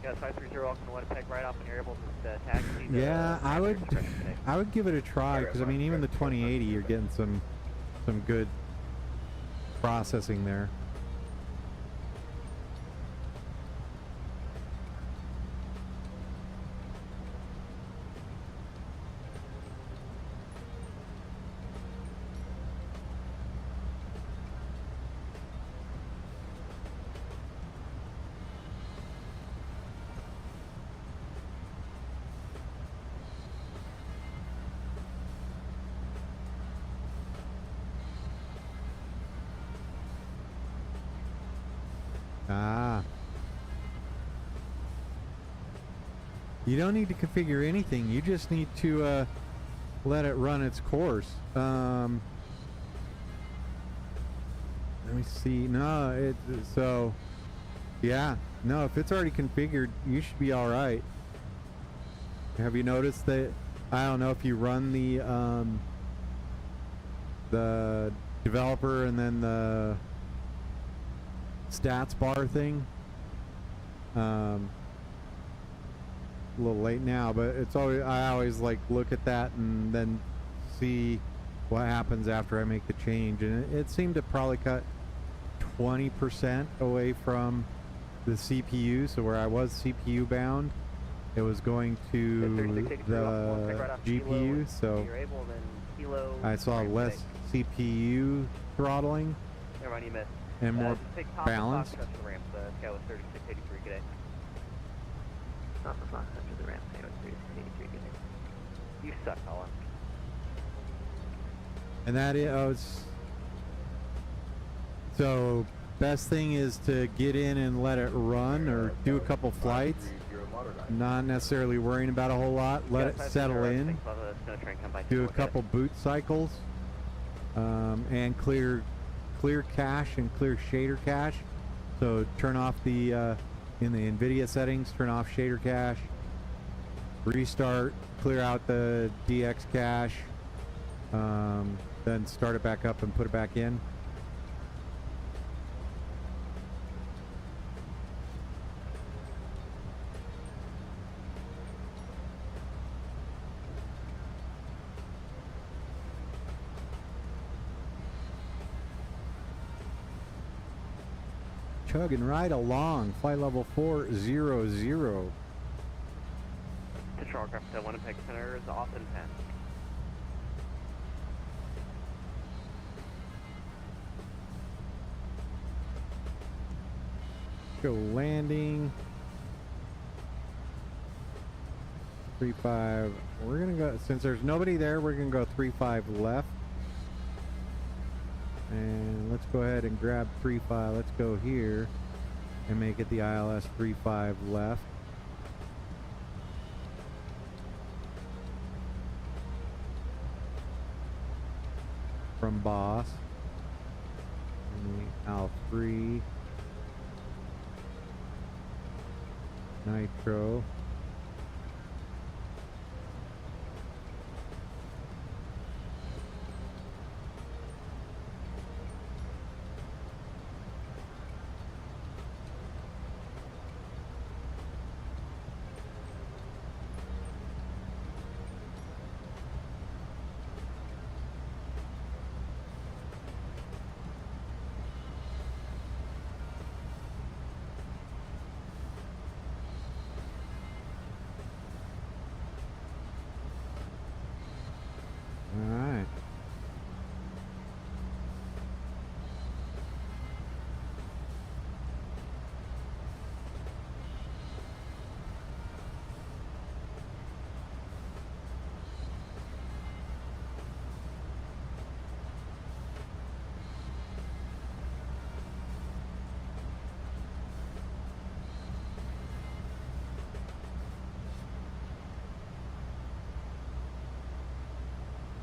[SPEAKER 3] Yes, 530, welcome to Winnipeg, right off, and you're able to taxi.
[SPEAKER 1] Yeah, I would give it a try, because I mean, even the 2080, you're getting some good processing there. You don't need to configure anything. You just need to let it run its course. Let me see. No, so yeah. No, if it's already configured, you should be all right. Have you noticed that I don't know if you run the developer and then the stats bar thing. A little late now, but it's always, I always like look at that and then see what happens after I make the change, and it seemed to probably cut 20% away from the CPU. So where I was CPU bound, it was going to the GPU, so I saw less CPU throttling and more balanced.
[SPEAKER 4] Top of Fox after the ramp, Tower 3683, good day.
[SPEAKER 3] You suck, Colin.
[SPEAKER 1] And that is, so best thing is to get in and let it run, or do a couple flights, not necessarily worrying about a whole lot, let it settle in, do a couple boot cycles, and clear cache and clear shader cache. So turn off the in the NVIDIA settings, turn off shader cache, restart, clear out the DX cache, then start it back up and put it back in. Chugging right along, flight level 400.
[SPEAKER 3] Control aircraft to Winnipeg Center is off in 10.
[SPEAKER 1] Go landing. 3-5. We're gonna go, since there's nobody there, we're gonna go 3-5 left. And let's go ahead and grab 3-5. Let's go here and make it the ILS 3-5 left. From boss. And the AL3. Nitro. Alright.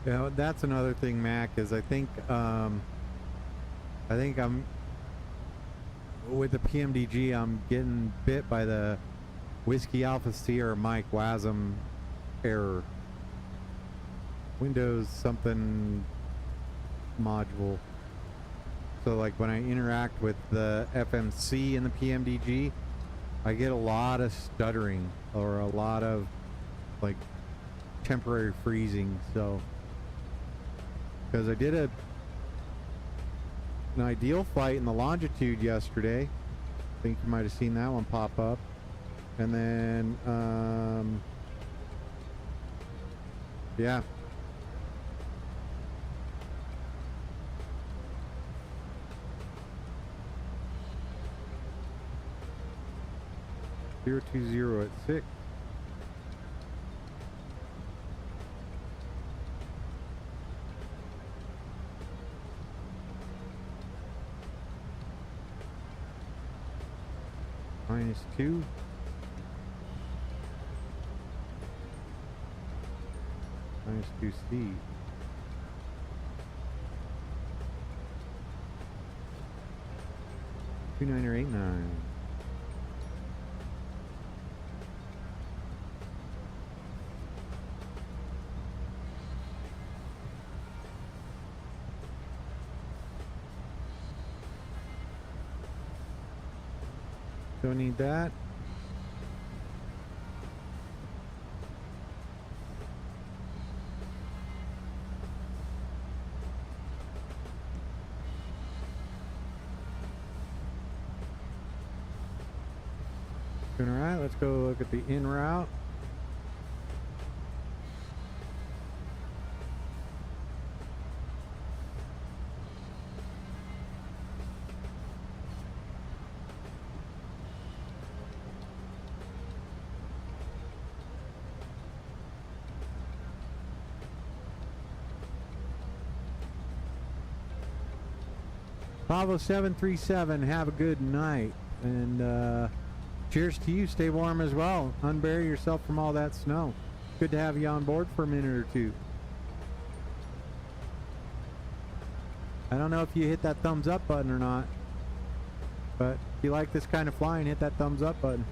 [SPEAKER 1] Yeah, that's another thing, Mac, is I think I'm with the PMDG, I'm getting bit by the Whiskey Alpha Sierra Mike WASM error. Windows something module. So like when I interact with the FMC in the PMDG, I get a lot of stuttering or a lot of like temporary freezing. So because I did an ideal flight in the longitude yesterday. I think you might have seen that one pop up. And then, yeah. (020) at 6. -2. -2C. (2989). Don't need that. All right, let's go look at the en route. Bravo 737, have a good night, and cheers to you. Stay warm as well. Unbury yourself from all that snow. Good to have you on board for a minute or two. I don't know if you hit that thumbs up button or not, but if you like this kind of flying, hit that thumbs up button.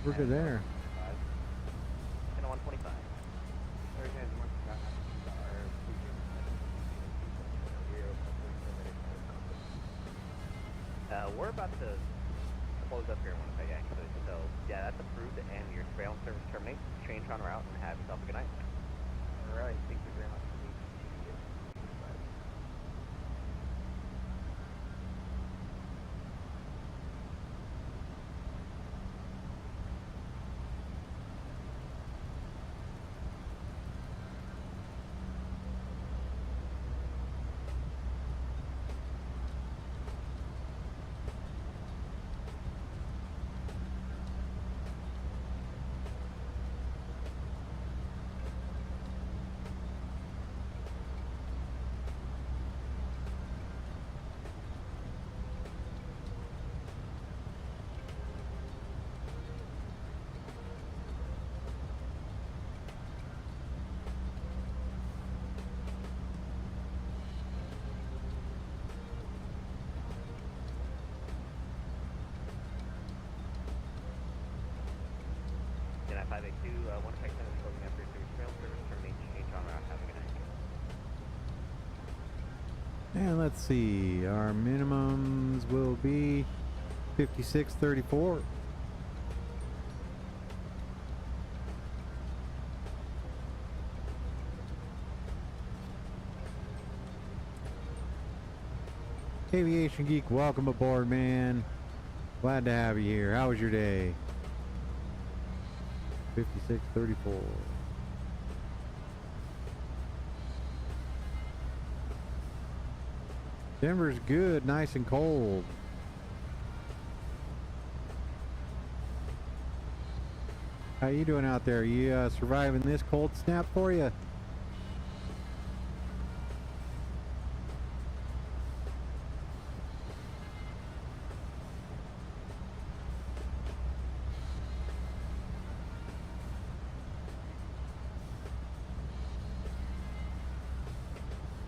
[SPEAKER 1] Look at there.
[SPEAKER 3] And a 125. We're about to close up here in Winnipeg, actually. So, yeah, that's approved, and your surveillance service terminates. Change on route, and have yourself a good night.
[SPEAKER 4] All right, thank you very much.
[SPEAKER 3] And at 582, Winnipeg Center is closing after your surveillance service terminates. Change on route. Have a good night.
[SPEAKER 1] And let's see, our minimums will be 5634. Aviation Geek, welcome aboard, man. Glad to have you here. How was your day? 5634. Denver's good, nice and cold. How you doing out there? You surviving this cold snap for you?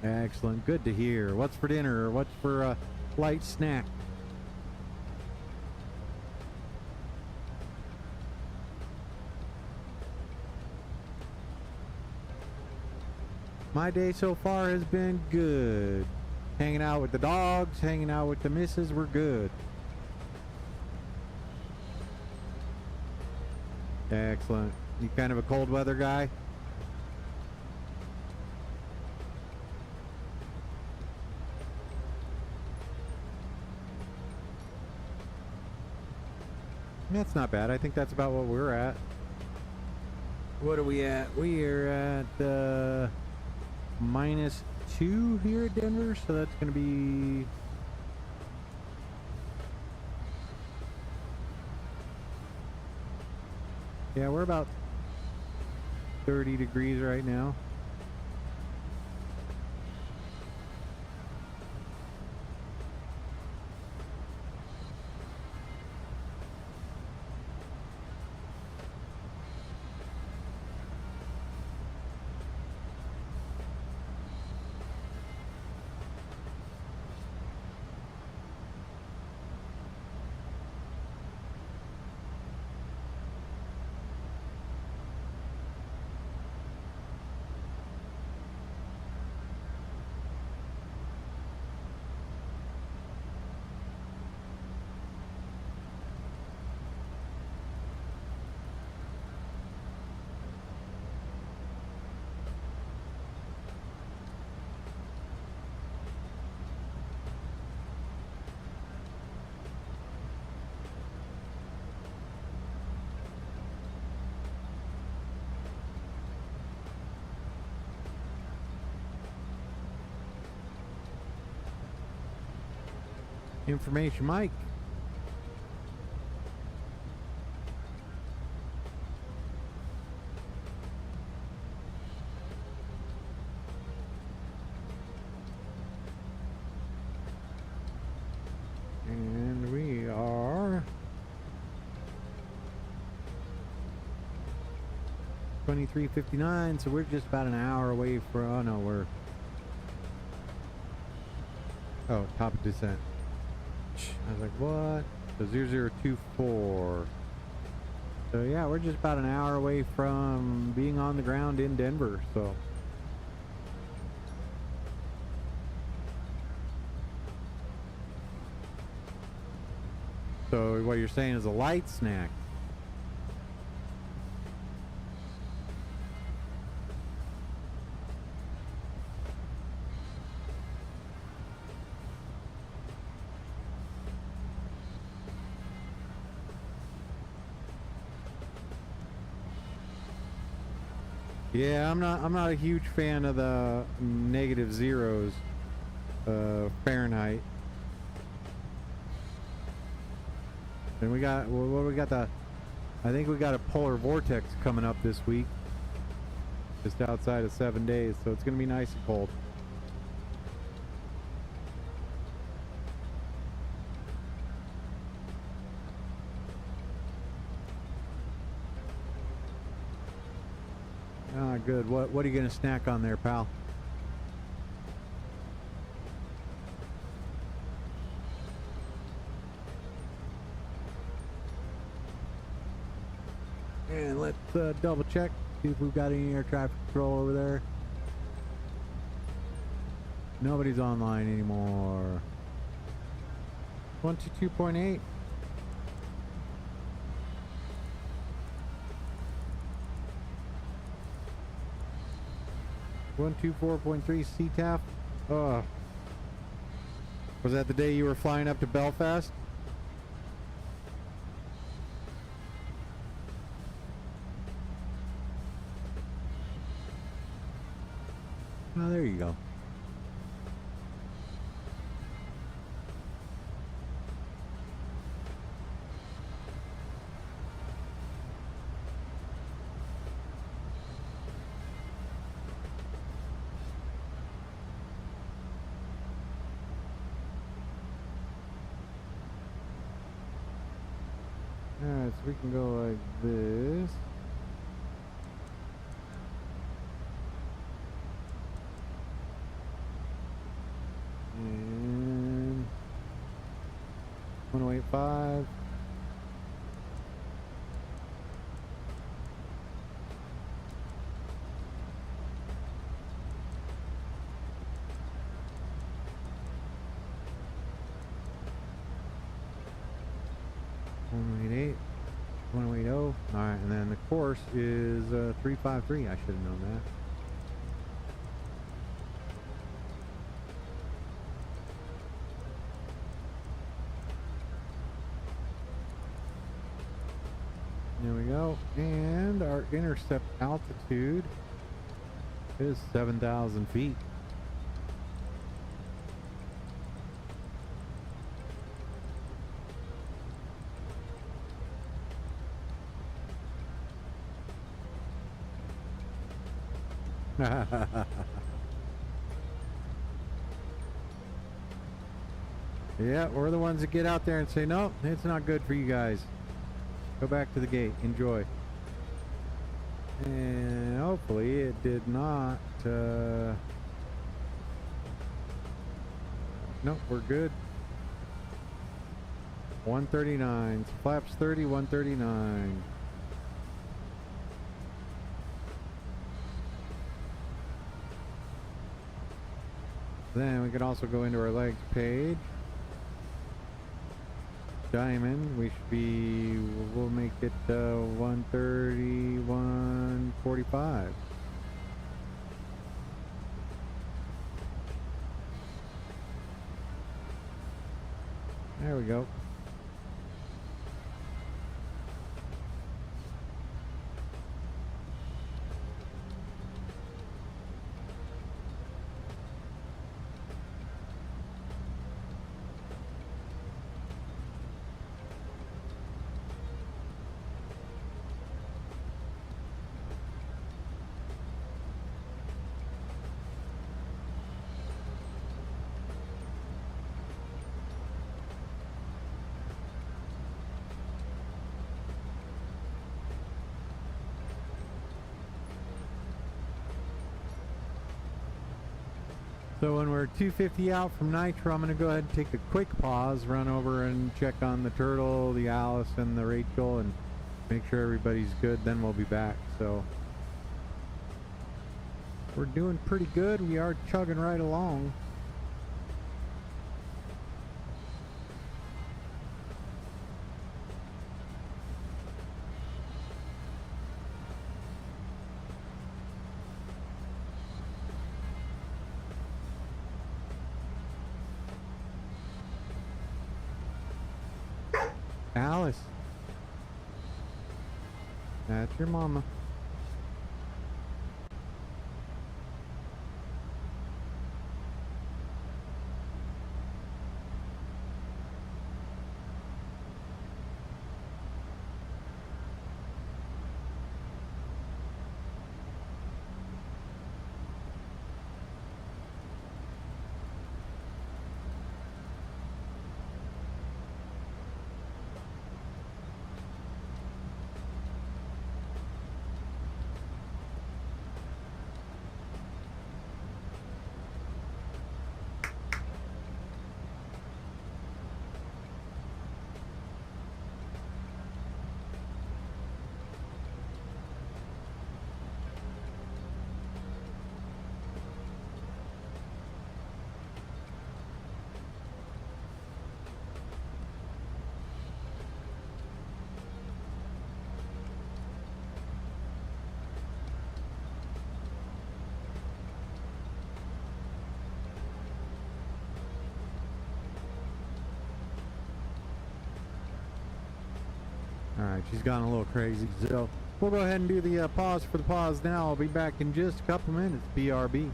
[SPEAKER 1] Excellent. Good to hear. What's for dinner, or what's for a light snack? My day so far has been good. Hanging out with the dogs, hanging out with the missus, we're good. Excellent. You kind of a cold weather guy? That's not bad. I think that's about what we're at. What are we at? We are at -2 here at Denver, so that's going to be yeah, we're about 30 degrees right now. Information Mike. And we are 23:59, so we're just about an hour away from, oh no, we're, oh, top of descent. I was like, what? So 0024. So yeah, we're just about an hour away from being on the ground in Denver, so. So what you're saying is a light snack. Yeah, I'm not a huge fan of the negative zeros Fahrenheit. And we got, well, we got the, I think we got a polar vortex coming up this week, just outside of 7 days, so it's gonna be nice and cold. Ah, good. What are you gonna snack on there, pal? And let's double check, see if we've got any air traffic control over there. Nobody's online anymore. 122.8. One 124.3 CTAF. Oh, was that the day you were flying up to Belfast? Oh, there you go. Alright, so we can go like this. And 1085. All right, and then the course is 353. I should have known that. There we go. And our intercept altitude is 7,000 feet. Yeah, we're the ones that get out there and say, no, it's not good for you guys. Go back to the gate. Enjoy. And hopefully it did not. Nope, we're good. 139. Flaps 30, 139. Then we can also go into our legs page. Diamond, we should be, we'll make it 130, 145. There we go. So when we're 250 out from Nitro, I'm going to go ahead and take a quick pause, run over and check on the Turtle, the Alice, and the Rachel, and make sure everybody's good. Then we'll be back. So we're doing pretty good. We are chugging right along. Alice. That's your mama. Alright, she's gone a little crazy, so we'll go ahead and do the pause for the pause now. I'll be back in just a couple minutes. BRB.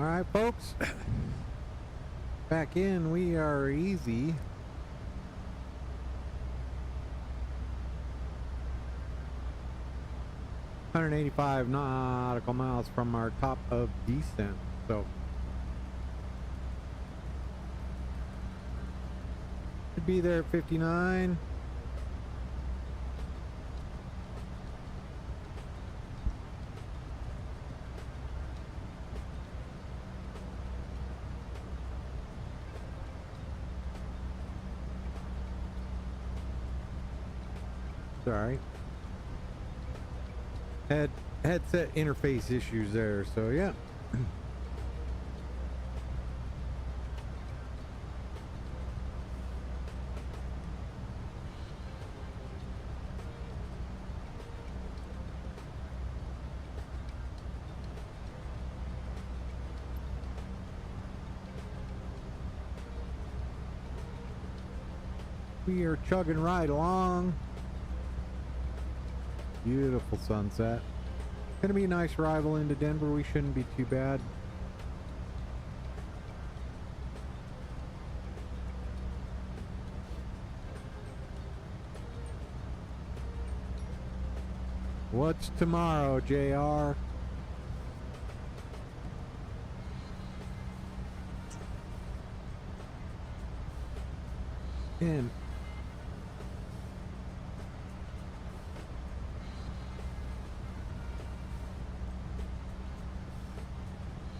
[SPEAKER 1] All right, folks. Back in, we are easy. $185 nautical miles from our top of descent. So should be there at 59. Sorry. Headset interface issues there, so yeah. We are chugging right along. Beautiful sunset. Gonna be a nice arrival into Denver. We shouldn't be too bad. What's tomorrow, JR? In.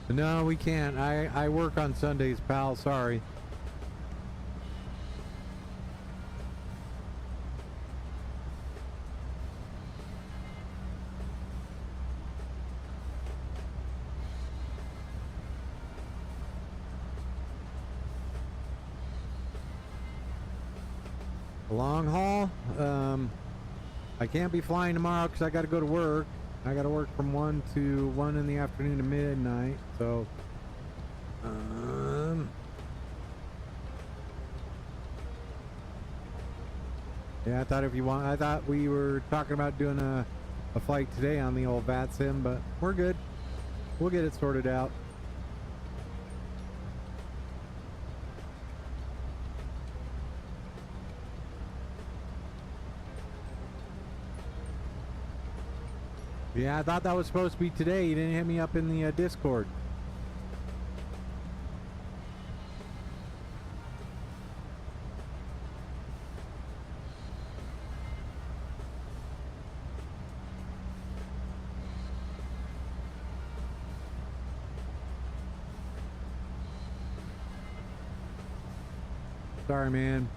[SPEAKER 1] No, we can't. I work on Sundays, pal. Sorry. Long haul? I can't be flying tomorrow because I got to go to work. I got to work from 1 to 1 in the afternoon to midnight, so yeah, I thought we were talking about doing a flight today on the old VATSIM, but we're good. We'll get it sorted out. Yeah, I thought that was supposed to be today. You didn't hit me up in the Discord. Sorry, man.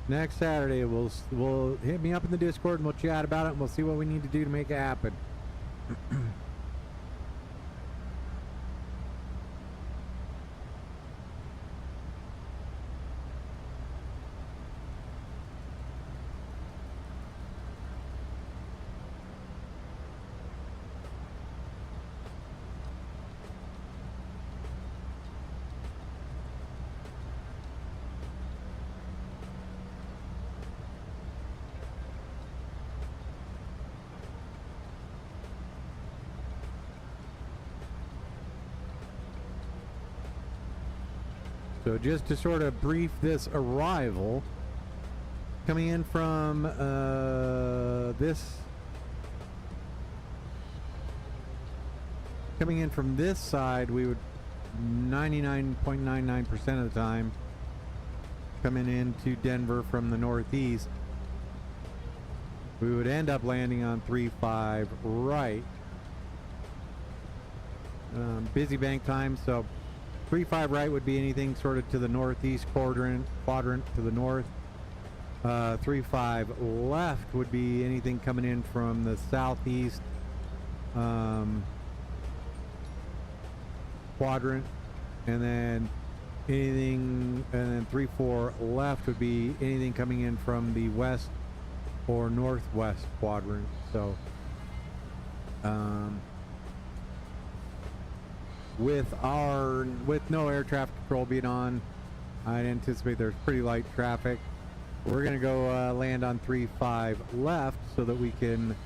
[SPEAKER 1] Next Saturday, we'll hit me up in the Discord and we'll chat about it and we'll see what we need to do to make it happen. So just to sort of brief this arrival, coming in from this side, we would 99.99% of the time coming into Denver from the northeast, we would end up landing on 3-5 right. Busy bank time, so 3-5 right would be anything sort of to the northeast quadrant to the north. 3-5 left would be anything coming in from the southeast quadrant, and then 3-4 left would be anything coming in from the west or northwest quadrant. So with no air traffic control being on, I'd anticipate there's pretty light traffic. We're gonna go land on 3-5 left so that we can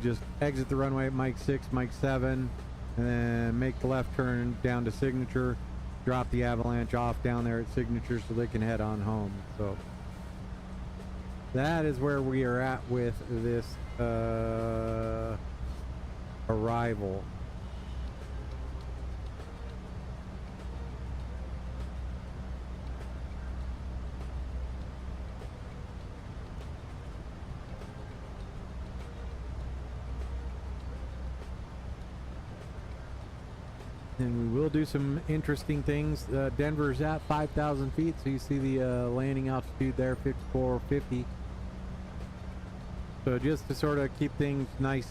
[SPEAKER 1] just exit the runway at Mike 6, Mike 7, and then make the left turn down to Signature, drop the Avalanche off down there at Signature so they can head on home. So that is where we are at with this arrival. And we will do some interesting things. Denver's at 5,000 feet, so you see the landing altitude there, 5450. So just to sort of keep things nice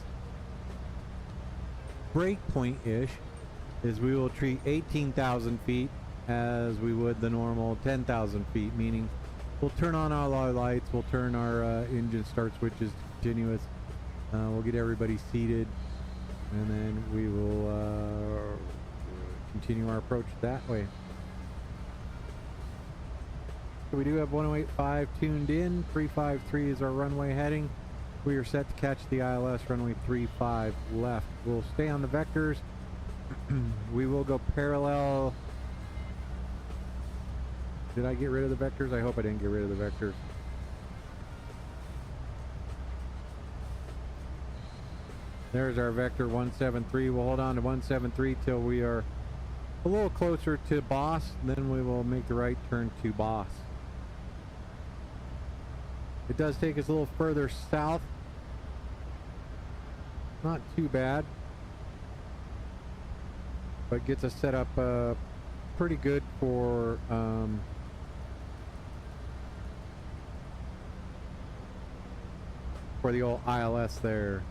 [SPEAKER 1] breakpoint-ish, is we will treat 18,000 feet as we would the normal 10,000 feet, meaning we'll turn on all our lights, we'll turn our engine start switches continuous, we'll get everybody seated, and then we will continue our approach that way. So we do have 108.5 tuned in. 353 is our runway heading. We are set to catch the ILS runway 35 left. We'll stay on the vectors. We will go parallel. Did I get rid of the vectors? I hope I didn't get rid of the vectors. There's our vector 173. We'll hold on to 173 till we are a little closer to Boss, then we will make the right turn to Boss. It does take us a little further south. Not too bad, but gets us set up pretty good for the old ILS there.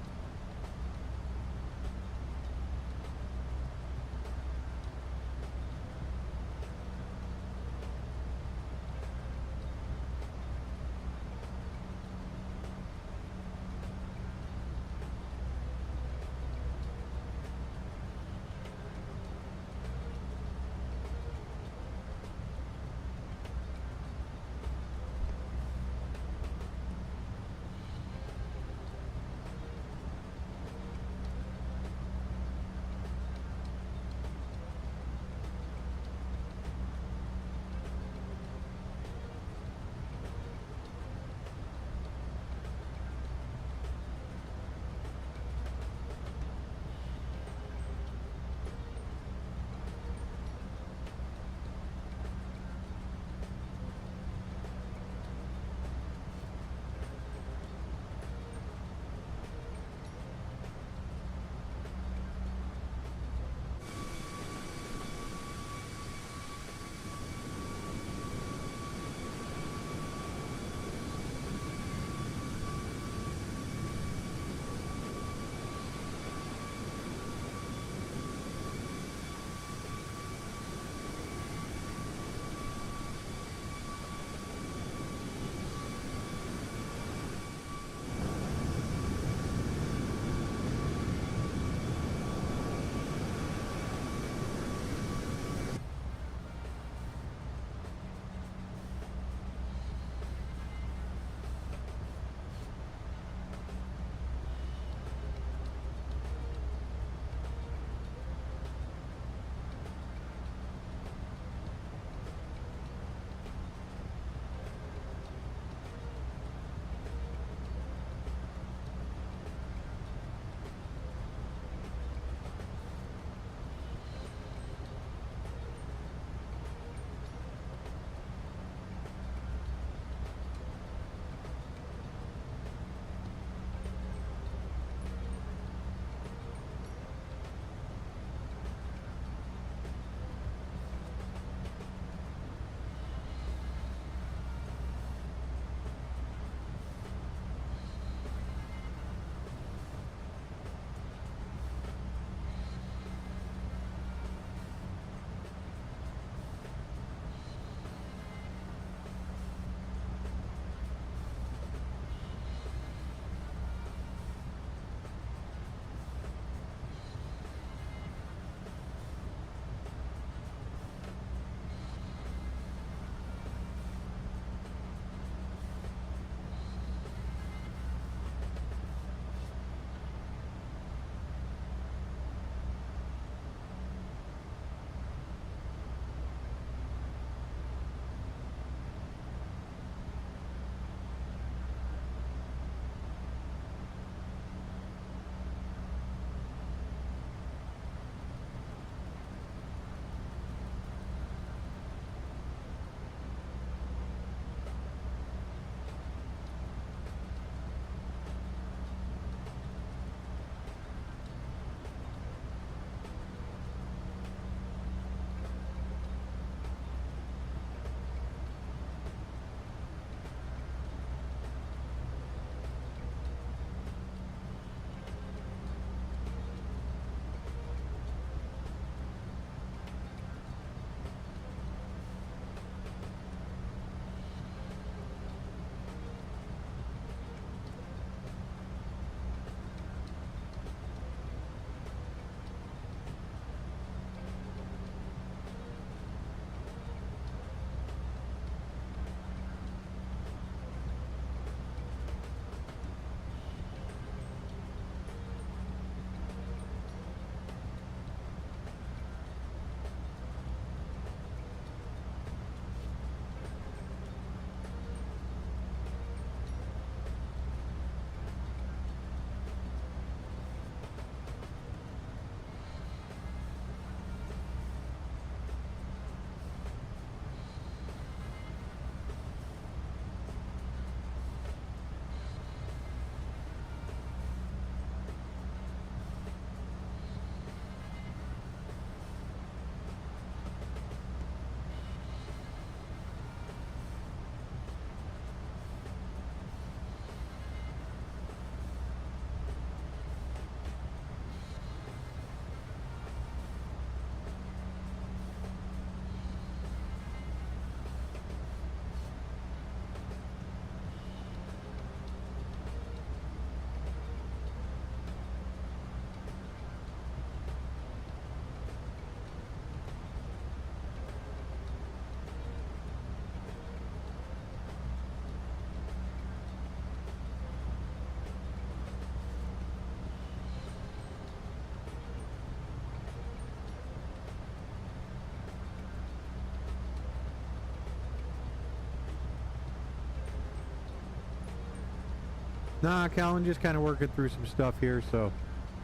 [SPEAKER 1] Nah, Calvin, just kind of working through some stuff here, so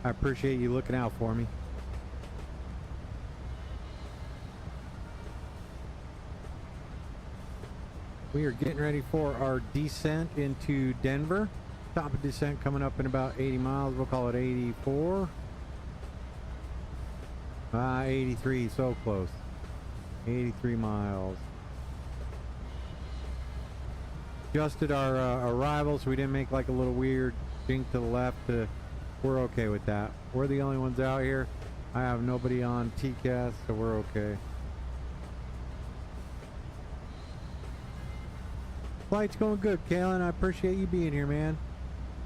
[SPEAKER 1] I appreciate you looking out for me. We are getting ready for our descent into Denver. Top of descent coming up in about 80 miles. We'll call it 84. 83, so close. 83 miles. Adjusted our arrival so we didn't make like a little weird jink to the left. We're okay with that. We're the only ones out here. I have nobody on TCAS, so we're okay. Flight's going good, Kalen. I appreciate you being here, man.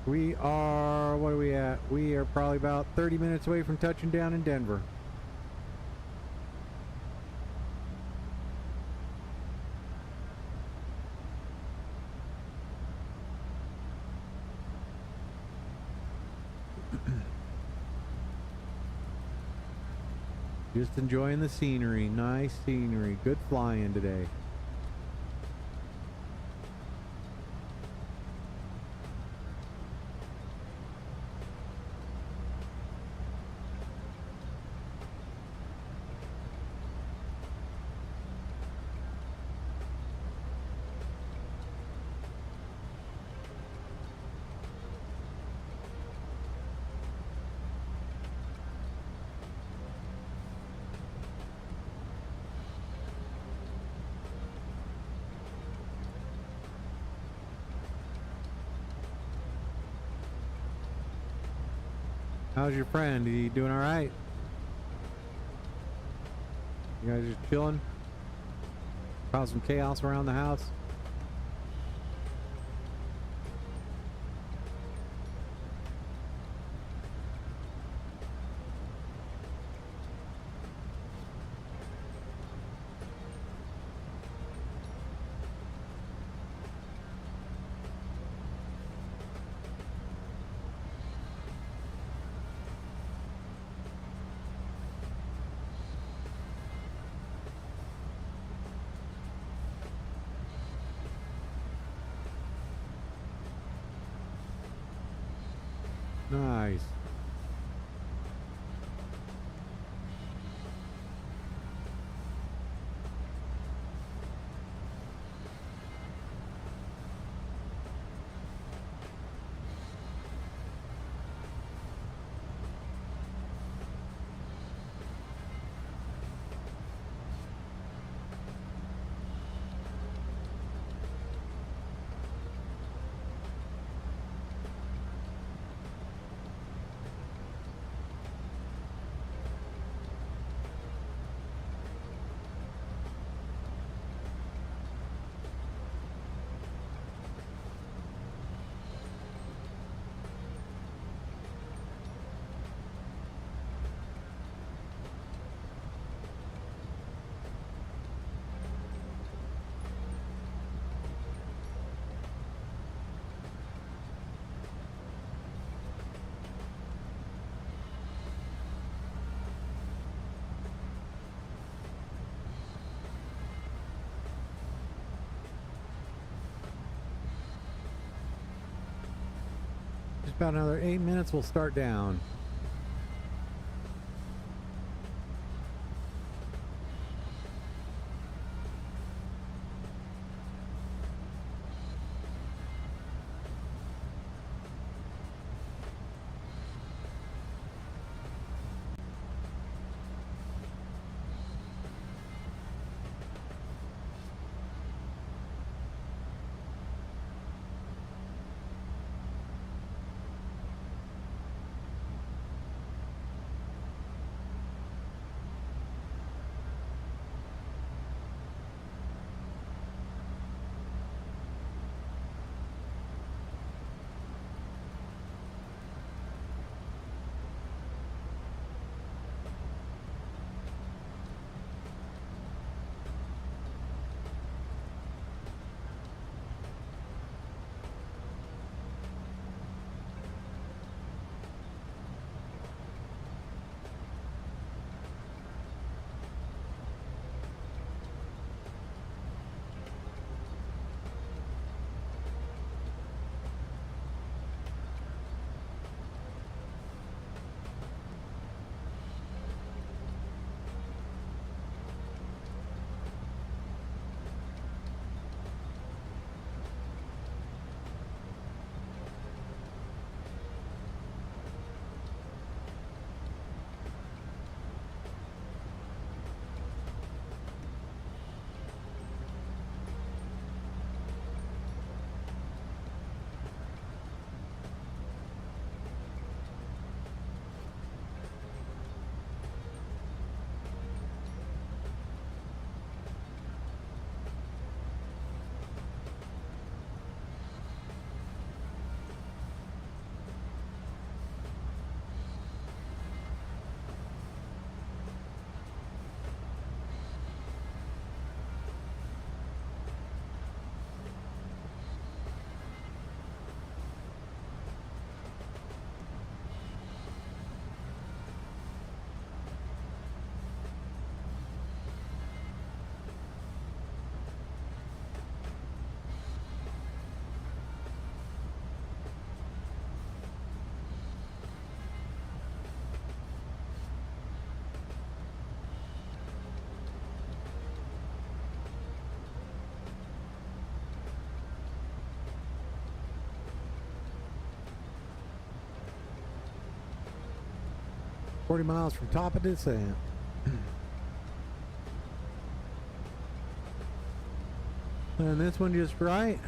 [SPEAKER 1] We are, what are we at? We are probably about 30 minutes away from touching down in Denver. Just enjoying the scenery. Nice scenery. Good flying today. How's your friend? Are you doing all right? You guys just chilling? Cause some chaos around the house? Nice. Just about another 8 minutes, we'll start down. 40 miles from top of descent. And this one just right.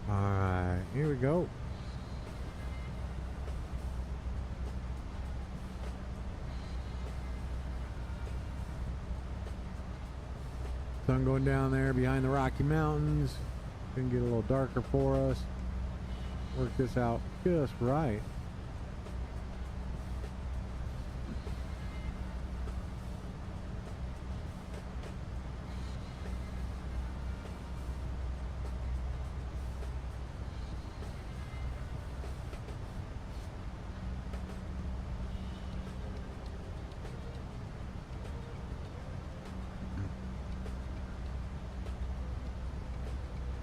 [SPEAKER 1] Alright, here we go. Sun going down there behind the Rocky Mountains. Gonna get a little darker for us. Work this out just right.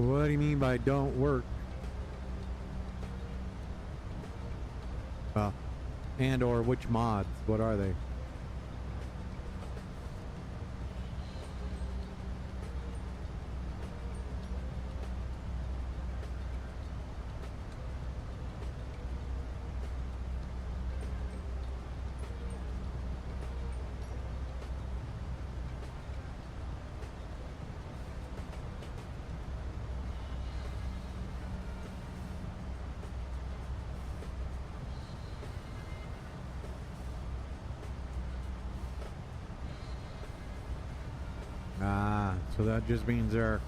[SPEAKER 1] What do you mean by don't work? And or which mods? What are they? So that just means they're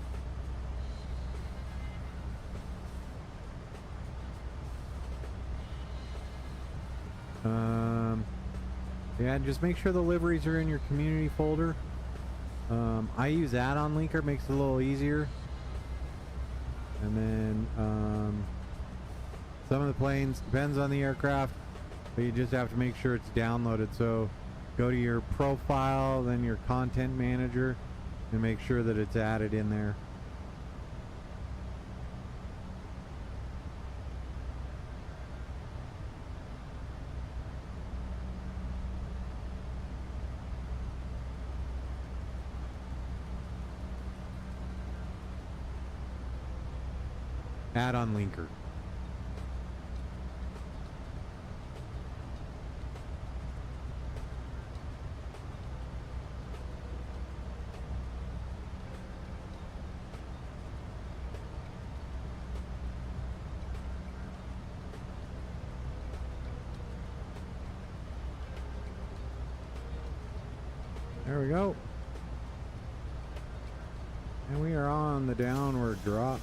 [SPEAKER 1] yeah, just make sure the liveries are in your community folder. I use add-on linker, makes it a little easier. And then some of the planes, depends on the aircraft, but you just have to make sure it's downloaded. So go to your profile, then your content manager, and make sure that it's added in there. Add-on linker. There we go. And we are on the downward drop.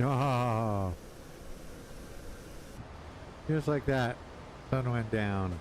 [SPEAKER 1] Oh, just like that, sun went down.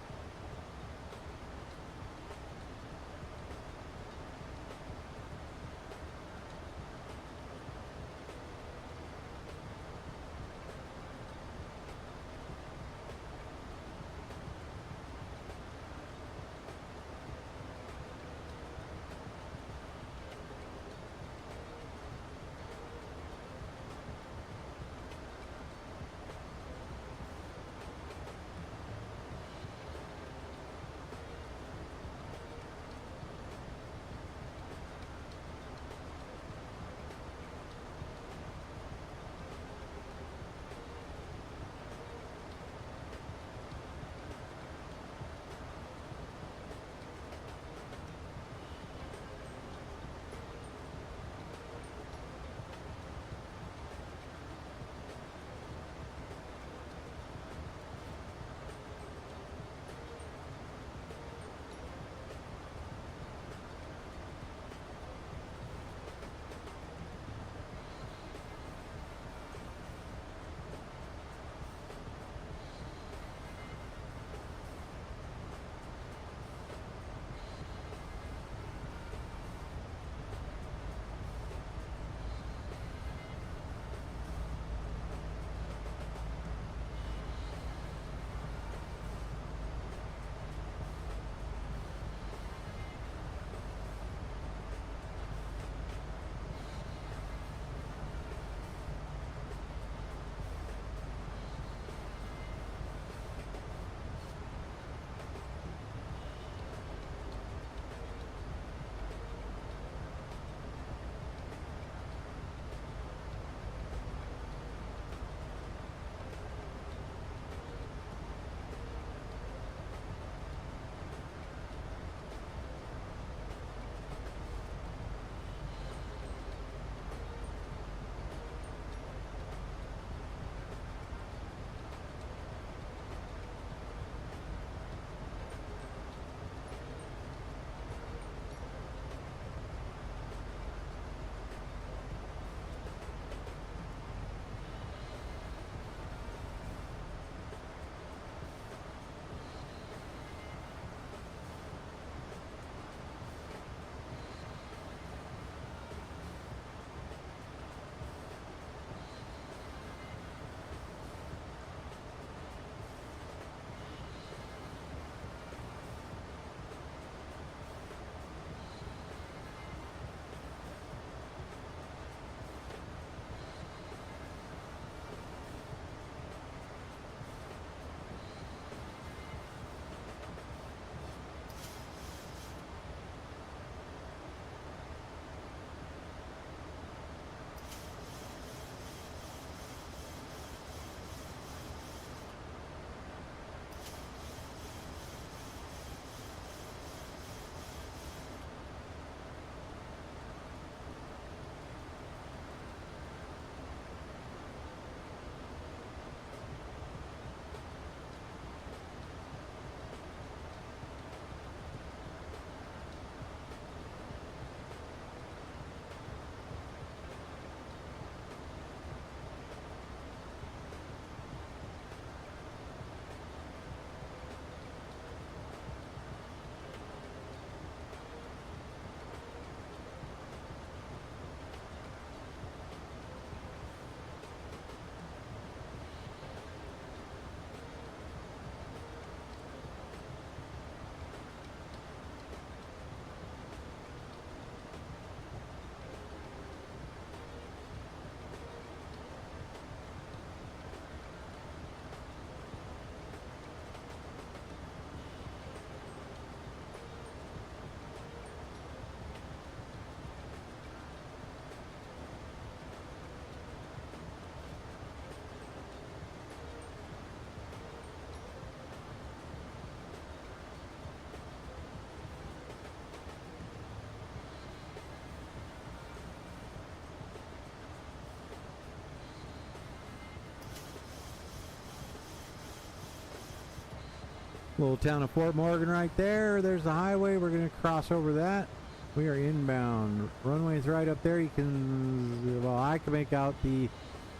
[SPEAKER 1] Little town of Fort Morgan right there. There's the highway. We're going to cross over that. We are inbound. Runway's right up there. You can, well, I can make out the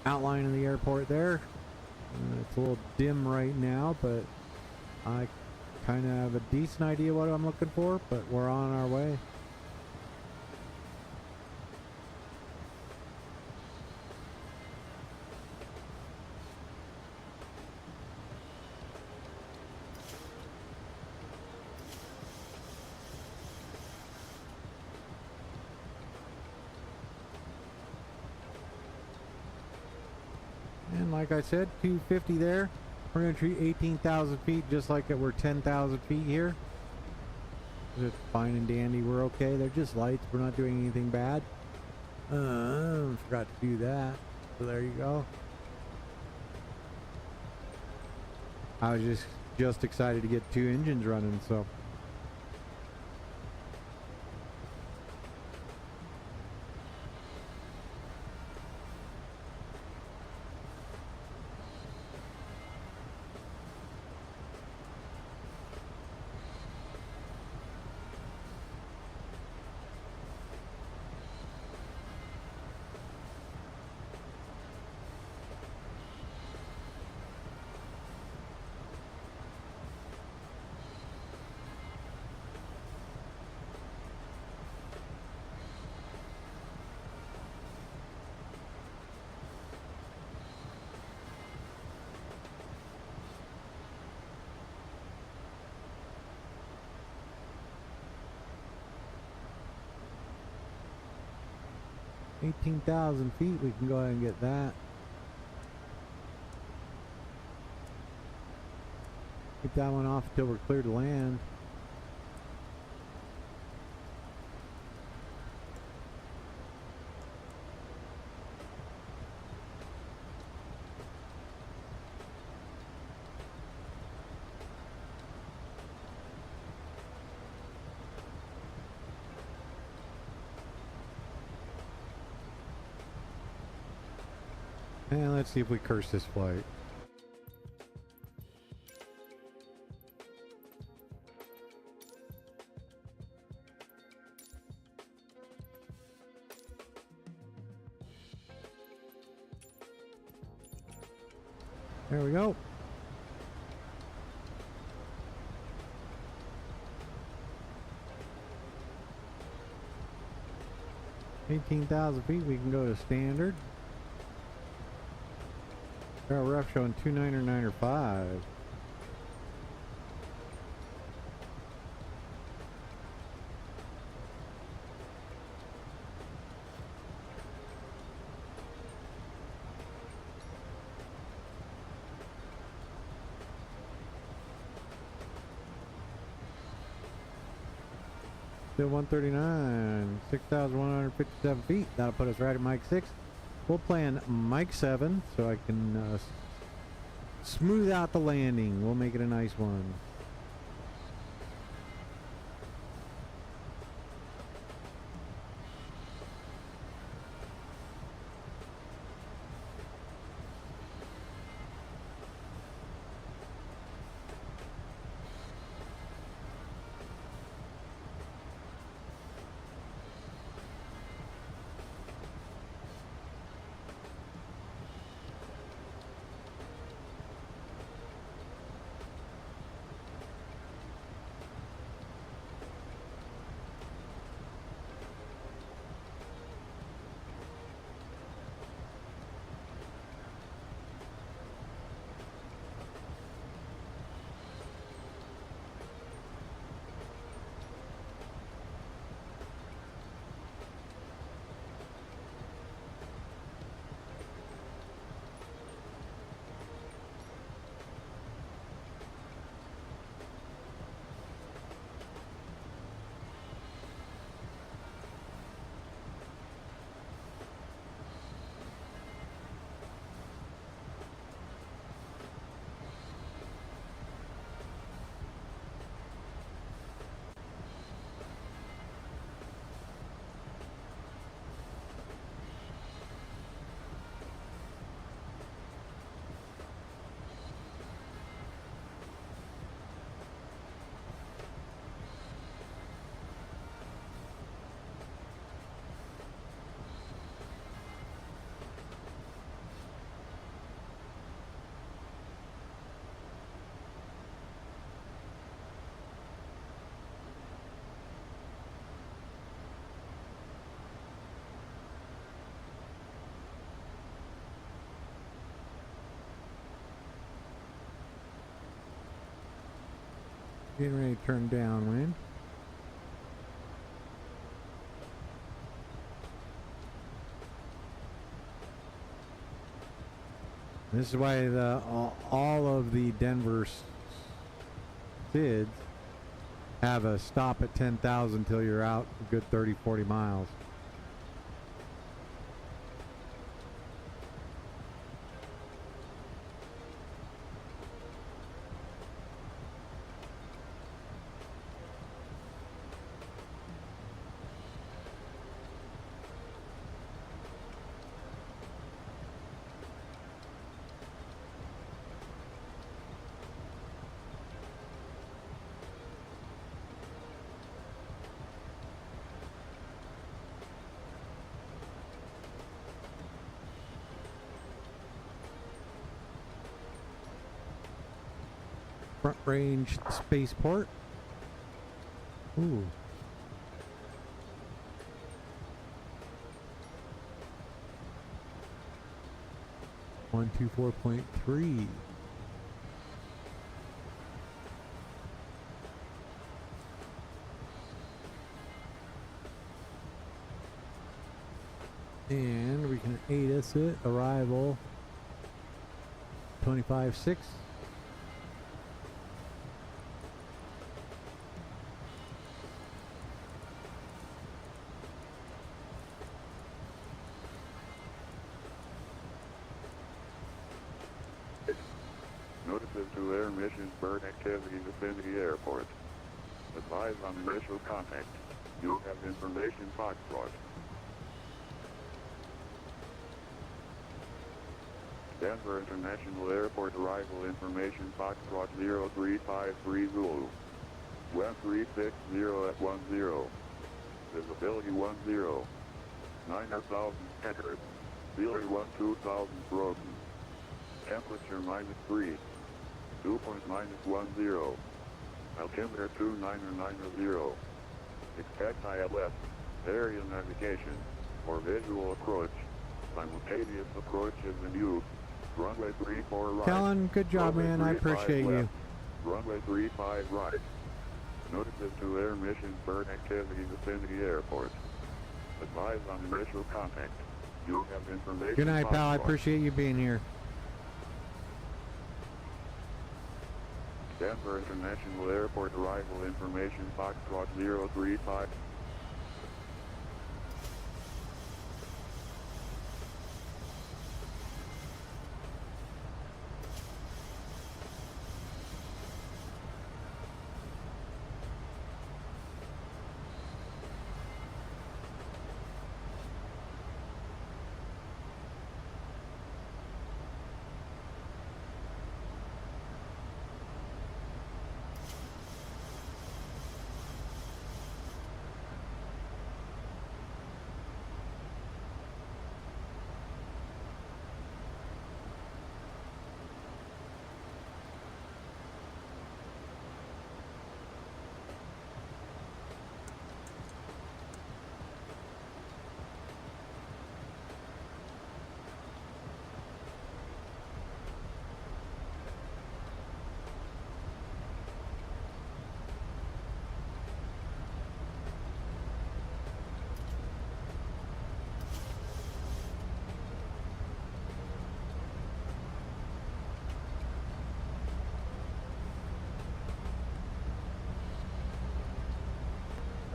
[SPEAKER 1] outline of the airport there. It's a little dim right now, but I kind of have a decent idea what I'm looking for, but we're on our way. And like I said, 250 there. We're going to treat 18,000 feet just like it were 10,000 feet here. It's fine and dandy. We're okay. They're just lights. We're not doing anything bad. Forgot to do that. So there you go. I was just excited to get 2 engines running, so. $18,000 feet, we can go ahead and get that. Keep that one off until we're clear to land. And let's see if we curse this flight. There we go. $18,000 feet, we can go to standard. Our ref showing 299.5. Still 139, 6,157 feet. That'll put us right at Mike 6. We'll plan Mike 7 so I can smooth out the landing. We'll make it a nice one. Getting ready to turn downwind. This is why all of the Denver SIDs have a stop at 10,000 till you're out a good 30-40 miles. Front range spaceport. Ooh. One, 2, 4.3. And we can ATIS it. Arrival 25.6.
[SPEAKER 7] Notices to air missions bird activities vicinity airport. Advise on initial contact. You have information Foxtrot. Denver International Airport arrival information Foxtrot 0353 Zulu. Wind 360 at 10. Visibility 10. 9,000 meters. Feeler 12,000 broken. Temperature -3. Dew point -10. Altimeter 2990. Expect ILS. Area navigation. For visual approach. Simultaneous approach is in use. Runway 34 right.
[SPEAKER 1] Kellen, good job,
[SPEAKER 7] Runway
[SPEAKER 1] man. I
[SPEAKER 7] 35
[SPEAKER 1] appreciate you.
[SPEAKER 7] left. Runway 35 right. Notices to air missions bird activity vicinity airport. Advise on initial contact. You have information.
[SPEAKER 1] Good night, pal. I
[SPEAKER 7] Foxtrot.
[SPEAKER 1] appreciate you being here.
[SPEAKER 7] Denver International Airport arrival information Foxtrot 035.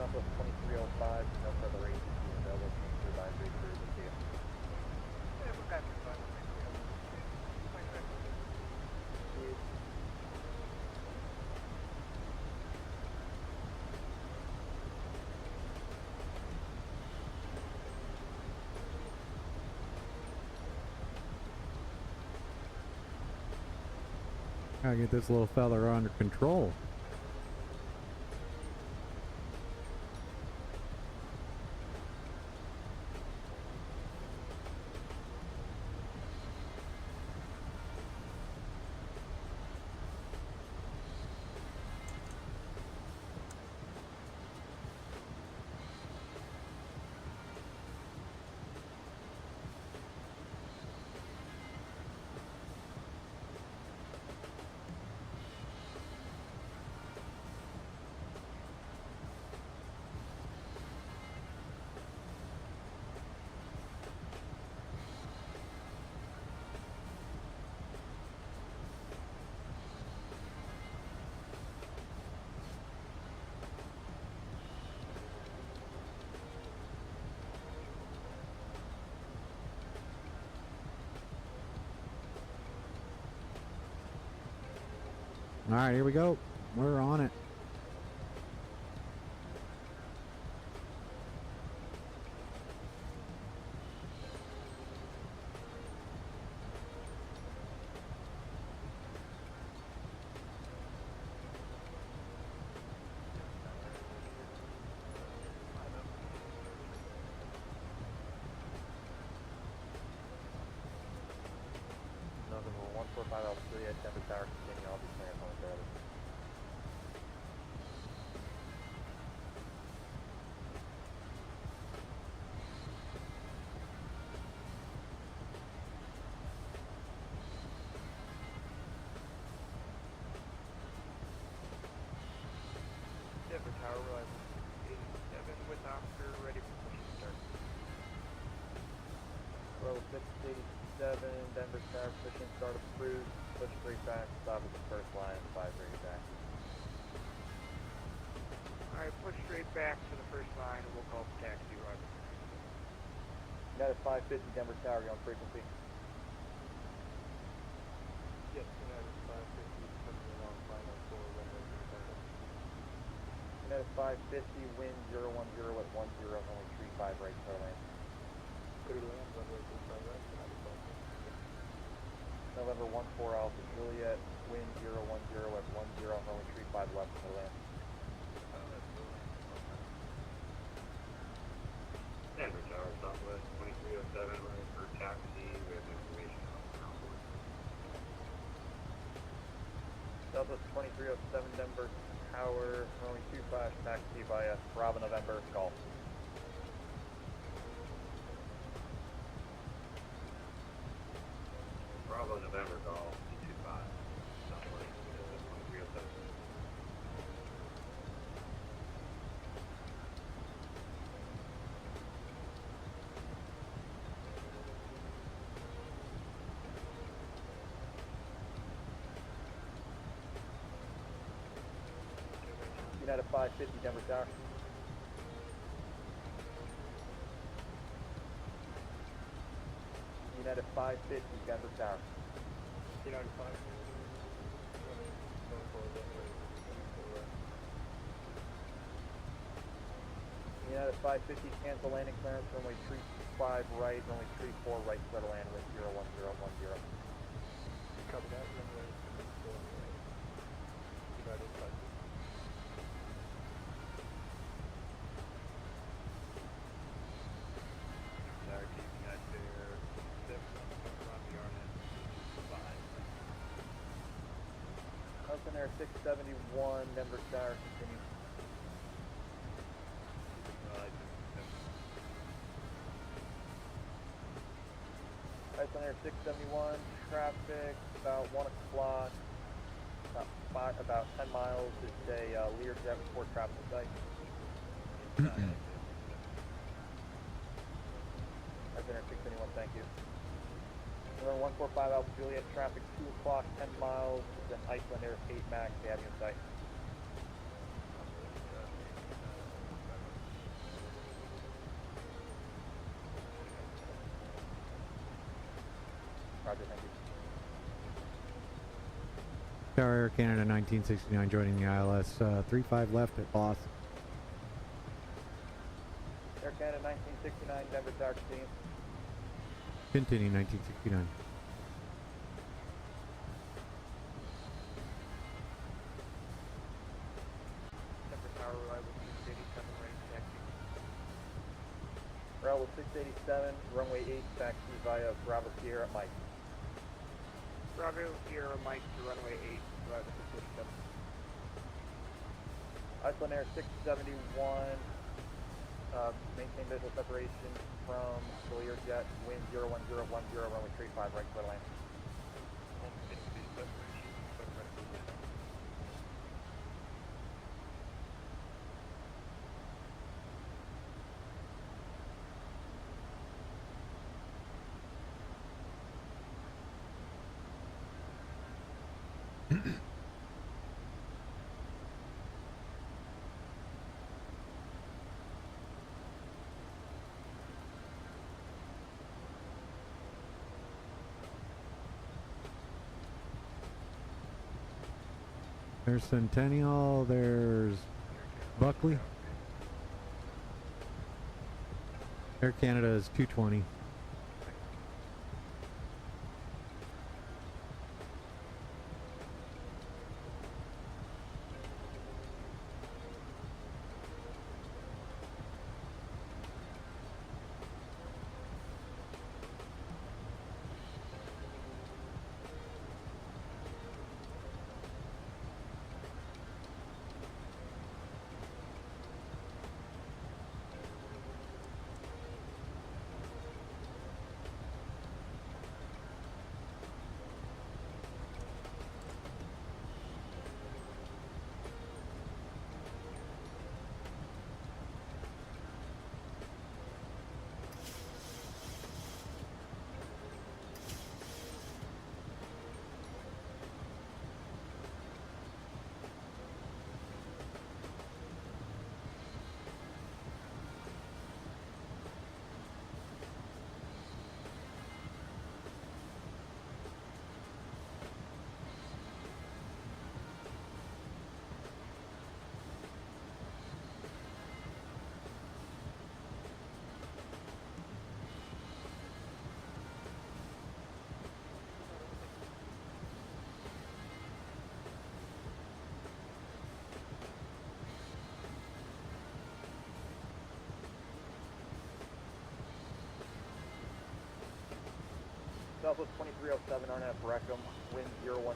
[SPEAKER 5] Southwest 2305, no further range is available. Change your advisory for the deal. Yeah, we're back to 5.
[SPEAKER 1] Gotta get this little fella under control. Alright, here we go. We're on it.
[SPEAKER 8] November 145 Altitude at Denver Tower, continue, I'll be clearing on the trailer.
[SPEAKER 5] Denver Tower, arrival 87 with Oscar, ready for push start.
[SPEAKER 8] Row 687, Denver Tower, pushing start approved, push 3 back, stop at the first line, 5 ready back.
[SPEAKER 5] Alright, push straight back to the first line and we'll call for taxi, Roger.
[SPEAKER 8] United 550, Denver Tower, you on frequency?
[SPEAKER 5] Yes, United 550, coming along final 4, runway 35.
[SPEAKER 8] United 550, wind 010 at 10, only 35 right, clear land.
[SPEAKER 5] Clear land, runway 35 right, United 550.
[SPEAKER 8] November 14 Alpha Juliet, wind 010 at 10, only 35 left, clear land.
[SPEAKER 7] Denver Tower, Southwest 2307, running for taxi with information on groundboard.
[SPEAKER 8] Southwest 2307, Denver Tower, only 25, taxi via Bravo November, golf.
[SPEAKER 7] Bravo November Golf 225, Southwest 2307.
[SPEAKER 8] United 550, Denver Tower. United 550, Denver Tower.
[SPEAKER 5] United 550.
[SPEAKER 8] United 550, cancel landing clearance, runway 35 right, runway 34 right, clear to land, wind 01010.
[SPEAKER 5] Copy that, runway 34 right. United 550. Tower, keeping that there. 6, on the RNS 5.
[SPEAKER 8] Hudson Air 671, Denver Tower, continue. Hudson Air 671, traffic about 1 o'clock, about 10 miles. It's a Learjet report traffic site. Hudson Air 671, thank you. Number 145 Alpha Juliet, traffic 2 o'clock, 10 miles. It's an Iceland Air 8 Max, they have you in sight. Roger, thank you.
[SPEAKER 1] Tower Air Canada 1969 joining the ILS 35 left at Boss.
[SPEAKER 8] Air Canada 1969, Denver Tower, continue.
[SPEAKER 1] Continue 1969.
[SPEAKER 5] Denver Tower, arrival 687, range taxi.
[SPEAKER 8] Bravo 687, runway 8, taxi via Bravo Sierra, Mike.
[SPEAKER 5] Bravo Sierra Mike to runway 8, drive 687.
[SPEAKER 8] Iceland Air 671, maintain visual separation from the Learjet, wind 01010, runway 35 right, clear land.
[SPEAKER 1] There's Centennial, there's Buckley. Air Canada is 220.
[SPEAKER 8] Southwest 2307, RNF Rectum, wind 010 at 10,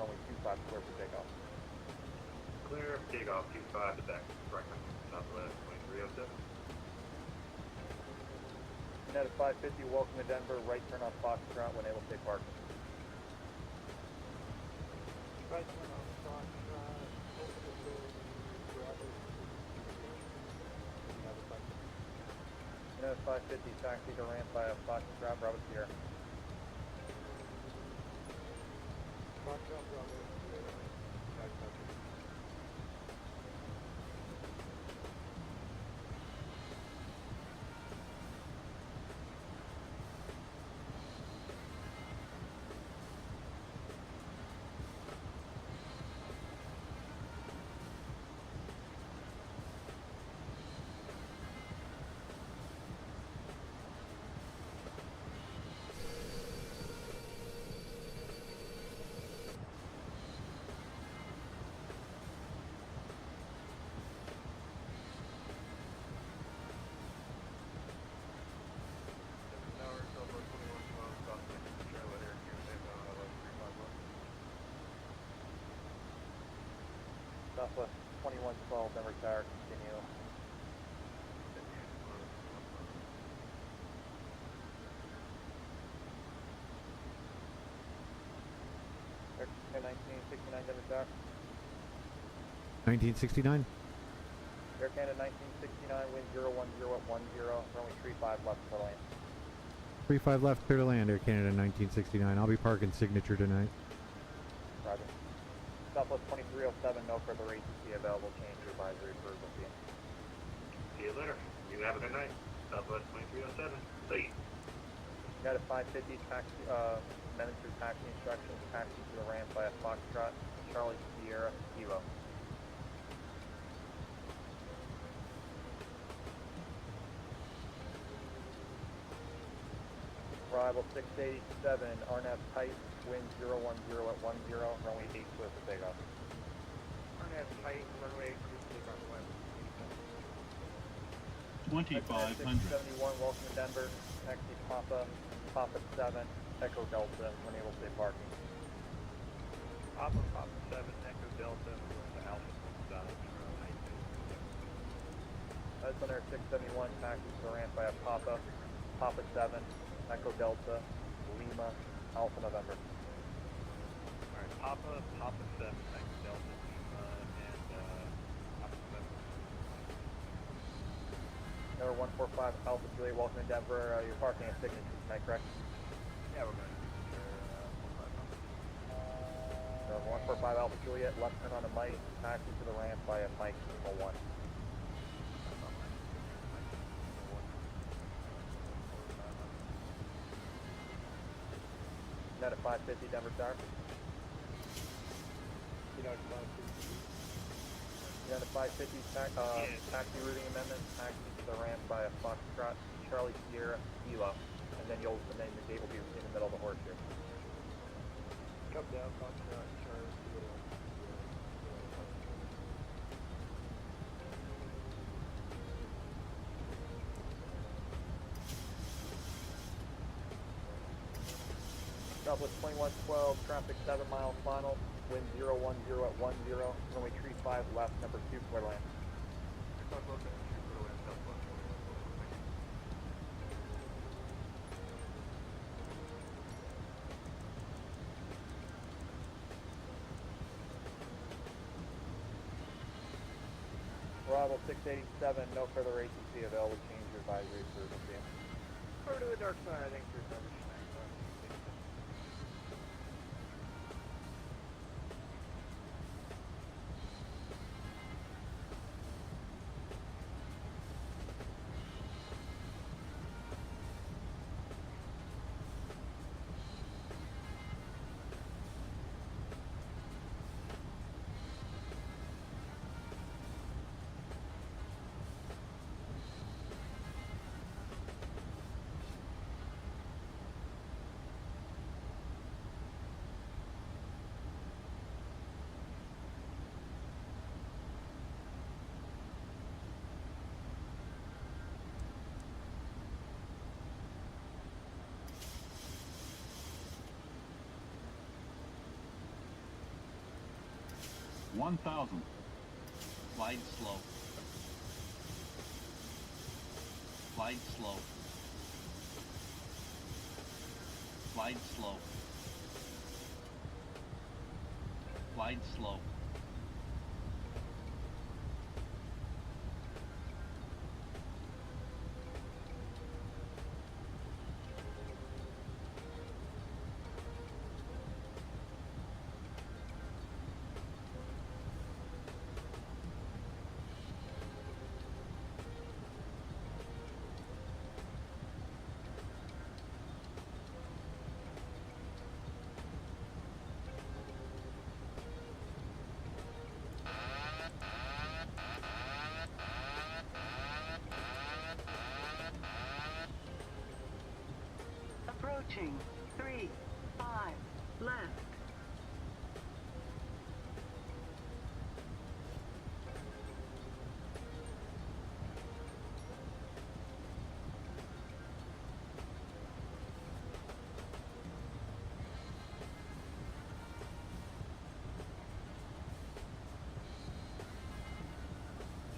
[SPEAKER 8] runway 25, clear for takeoff.
[SPEAKER 9] Clear for takeoff 25 to back, Rectum, Southwest 2307.
[SPEAKER 8] Net at 550, welcome to Denver, right turn on Foxtrot when able to take parking.
[SPEAKER 5] Right turn on Foxtrot, open the door, grab it.
[SPEAKER 8] Net at 550, taxi to ramp by Foxtrot, Bravo Sierra.
[SPEAKER 5] Foxtrot, Bravo,
[SPEAKER 8] Southwest 2112, Denver Tower, continue. Air 1969, Denver Tower.
[SPEAKER 1] 1969.
[SPEAKER 8] Air Canada 1969, wind 010 at 10, runway 35 left for land.
[SPEAKER 1] 35 left, clear to land, Air Canada 1969. I'll be parking Signature tonight.
[SPEAKER 8] Roger. Southwest 2307, no further ATC available, change advisory for Booking.
[SPEAKER 9] See you later. You have a good night. Southwest 2307. See.
[SPEAKER 8] Got a 550 taxi, managed through taxi instructions, taxi to the ramp by a Foxtrot, Charlie Sierra, Kilo. Arrival 687, RNAV tight, wind 010 at 10, runway 8 clear for takeoff.
[SPEAKER 5] RNF tight, runway 8 clear for takeoff west.
[SPEAKER 10] 2500.
[SPEAKER 8] 671, welcome to Denver, taxi Papa 7, Echo Delta, when able to stay parking.
[SPEAKER 5] Papa 7, Echo Delta, we're to Alpha Dodge,
[SPEAKER 8] That's on Air 671, taxi to the ramp by a Papa 7, Echo Delta, Lima, Alpha November.
[SPEAKER 5] Alright, Papa 7, Echo Delta, Lima, and Alpha November.
[SPEAKER 8] Number 145, Alpha Juliet, welcome to Denver. You're parking at Signature tonight, correct?
[SPEAKER 5] Yeah, we're going to
[SPEAKER 8] Number 145, Alpha Juliet, left turn on the Mike, taxi to the ramp by a Mike 01. Net at 550, Denver Tower. Yeah, the 550 taxi routing amendment, taxi to the ramp by a Foxtrot, Charlie Sierra, Kilo, and then the gate will be in the middle of the horseshoe.
[SPEAKER 10] Come down, Foxtrot, Charlie Sierra.
[SPEAKER 8] Southwest 2112, traffic 7 mile final, wind 010 at 10, runway 35 left, number 2, clear land. Arrival 687, no further ATC available, change your advisory for the
[SPEAKER 10] Over to the dark side, I think there's another snag.
[SPEAKER 11] $1,000. Slide slow. Slide slow. Slide slow. Slide slow.
[SPEAKER 6] Approaching 3, 5, left.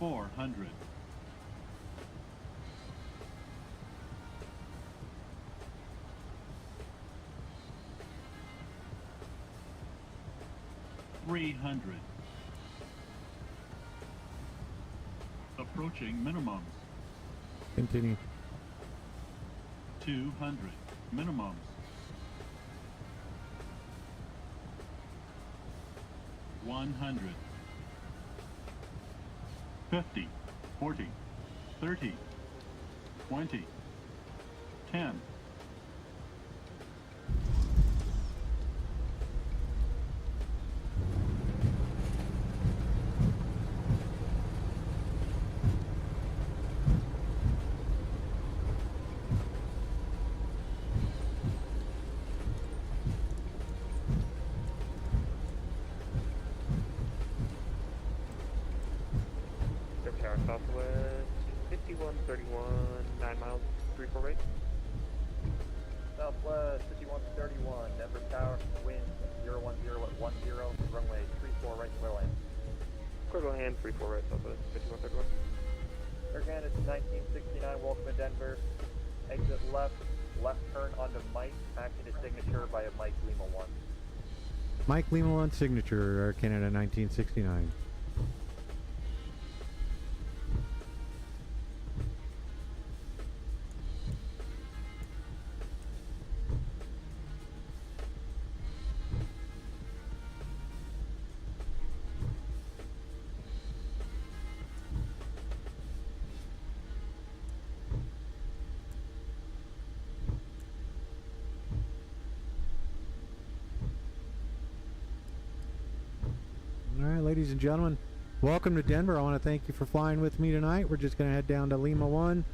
[SPEAKER 11] $400. $300. Approaching minimums.
[SPEAKER 1] Continue.
[SPEAKER 11] 200. Minimums. 100. 50. 40. 30. 20. 10.
[SPEAKER 4] Tower Southwest 5131, 9 miles, 34 right.
[SPEAKER 8] Southwest 5131, Denver Tower, wind 010 at 10, runway 34 right, clear land.
[SPEAKER 4] Clear hand 34 right, Southwest 5131.
[SPEAKER 8] Again, it's 1969, welcome to Denver. Exit left, left turn onto Mike, taxi to signature by a Mike Lima 1.
[SPEAKER 1] Mike Lima 1 signature, Air Canada 1969. ladies and gentlemen, welcome to Denver. I want to thank you for flying with me tonight. We're just going to head down to Lima 1,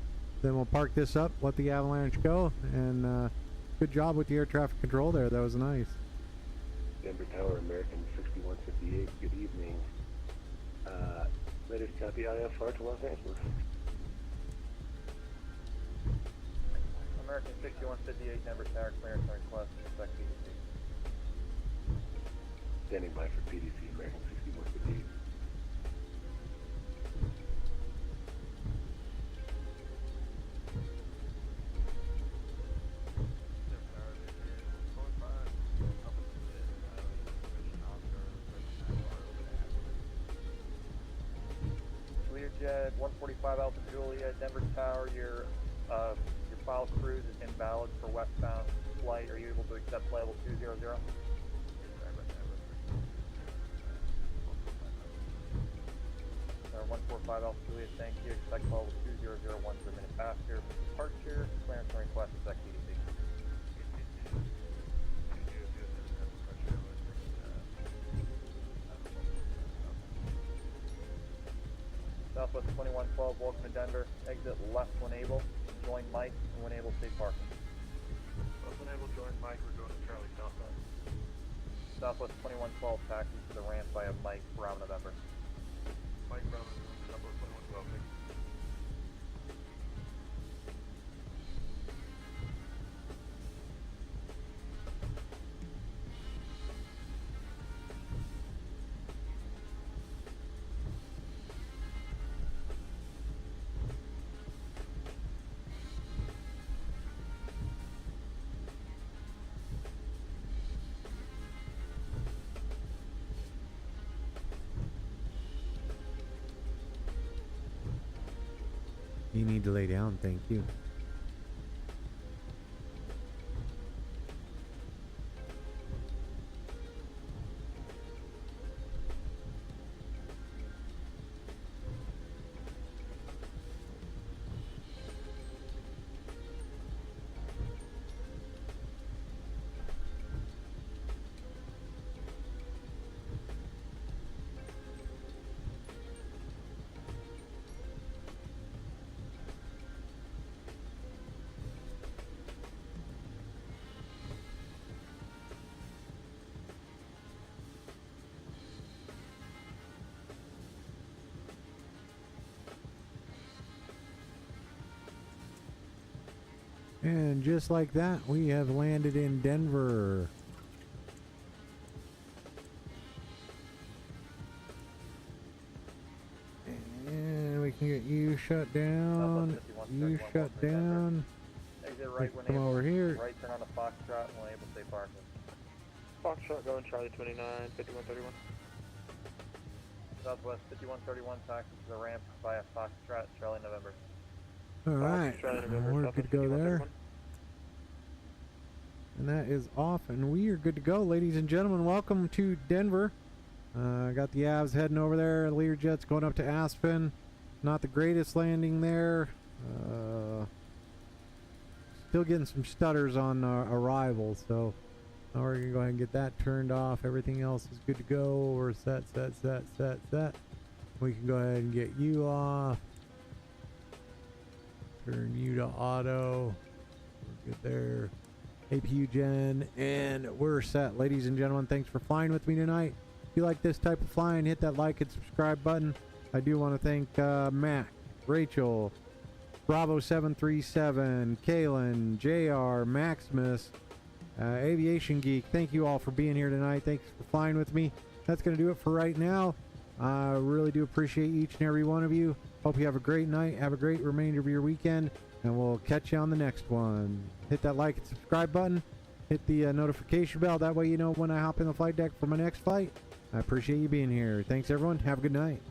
[SPEAKER 1] then we'll park this up, let the avalanche go, and good job with the air traffic control there. That was nice.
[SPEAKER 12] Denver Tower, American 6158, good evening. Latest copy IFR to Los Angeles.
[SPEAKER 8] American 6158, Denver Tower, clearance on request, expect PDC.
[SPEAKER 12] Standing by for PDC, American 6158.
[SPEAKER 8] Learjet 145 Alpha Julia, Denver Tower, your file cruise is invalid for westbound flight. Are you able to accept flight level 200? 145 Alpha Julia, thank you. Expect flight level 2001 per minute faster. Departure, clearance and request, expect PDC. Southwest 2112, welcome to Denver. Exit left when able. Join Mike, and when able, stay parking.
[SPEAKER 9] Left when able, join Mike. We're going to Charlie southbound.
[SPEAKER 8] Southwest 2112, taxi to the ramp via Mike, Brown, November.
[SPEAKER 9] Mike Brown, Southwest 2112. Thank you.
[SPEAKER 1] You need to lay down, thank you. And just like that, we have landed in Denver. And we can get you shut down. You shut down.
[SPEAKER 8] Exit right when
[SPEAKER 1] come
[SPEAKER 8] able.
[SPEAKER 1] over here.
[SPEAKER 8] Right turn on the Foxtrot when able, stay parking.
[SPEAKER 10] Foxtrot going Charlie 29, 5131.
[SPEAKER 8] Southwest 5131, taxi to the ramp via Foxtrot, Charlie, November.
[SPEAKER 1] Alright, we're good to go there. And that is off, and we are good to go, ladies and gentlemen. Welcome to Denver. Got the Avs heading over there. Learjet's going up to Aspen. Not the greatest landing there. Still getting some stutters on arrival, so we're going to go ahead and get that turned off. Everything else is good to go. We're set. We can go ahead and get you off. Turn you to auto. We're good there. APU gen, and we're set, ladies and gentlemen. Thanks for flying with me tonight. If you like this type of flying, hit that like and subscribe button. I do want to thank Mac, Rachel, Bravo 737, Kalen, JR, Maximus, Aviation Geek. Thank you all for being here tonight. Thanks for flying with me. That's going to do it for right now. I really do appreciate each and every one of you. Hope you have a great night. Have a great remainder of your weekend, and we'll catch you on the next one. Hit that like and subscribe button. Hit the notification bell. That way you know when I hop in the flight deck for my next flight. I appreciate you being here. Thanks, everyone. Have a good night.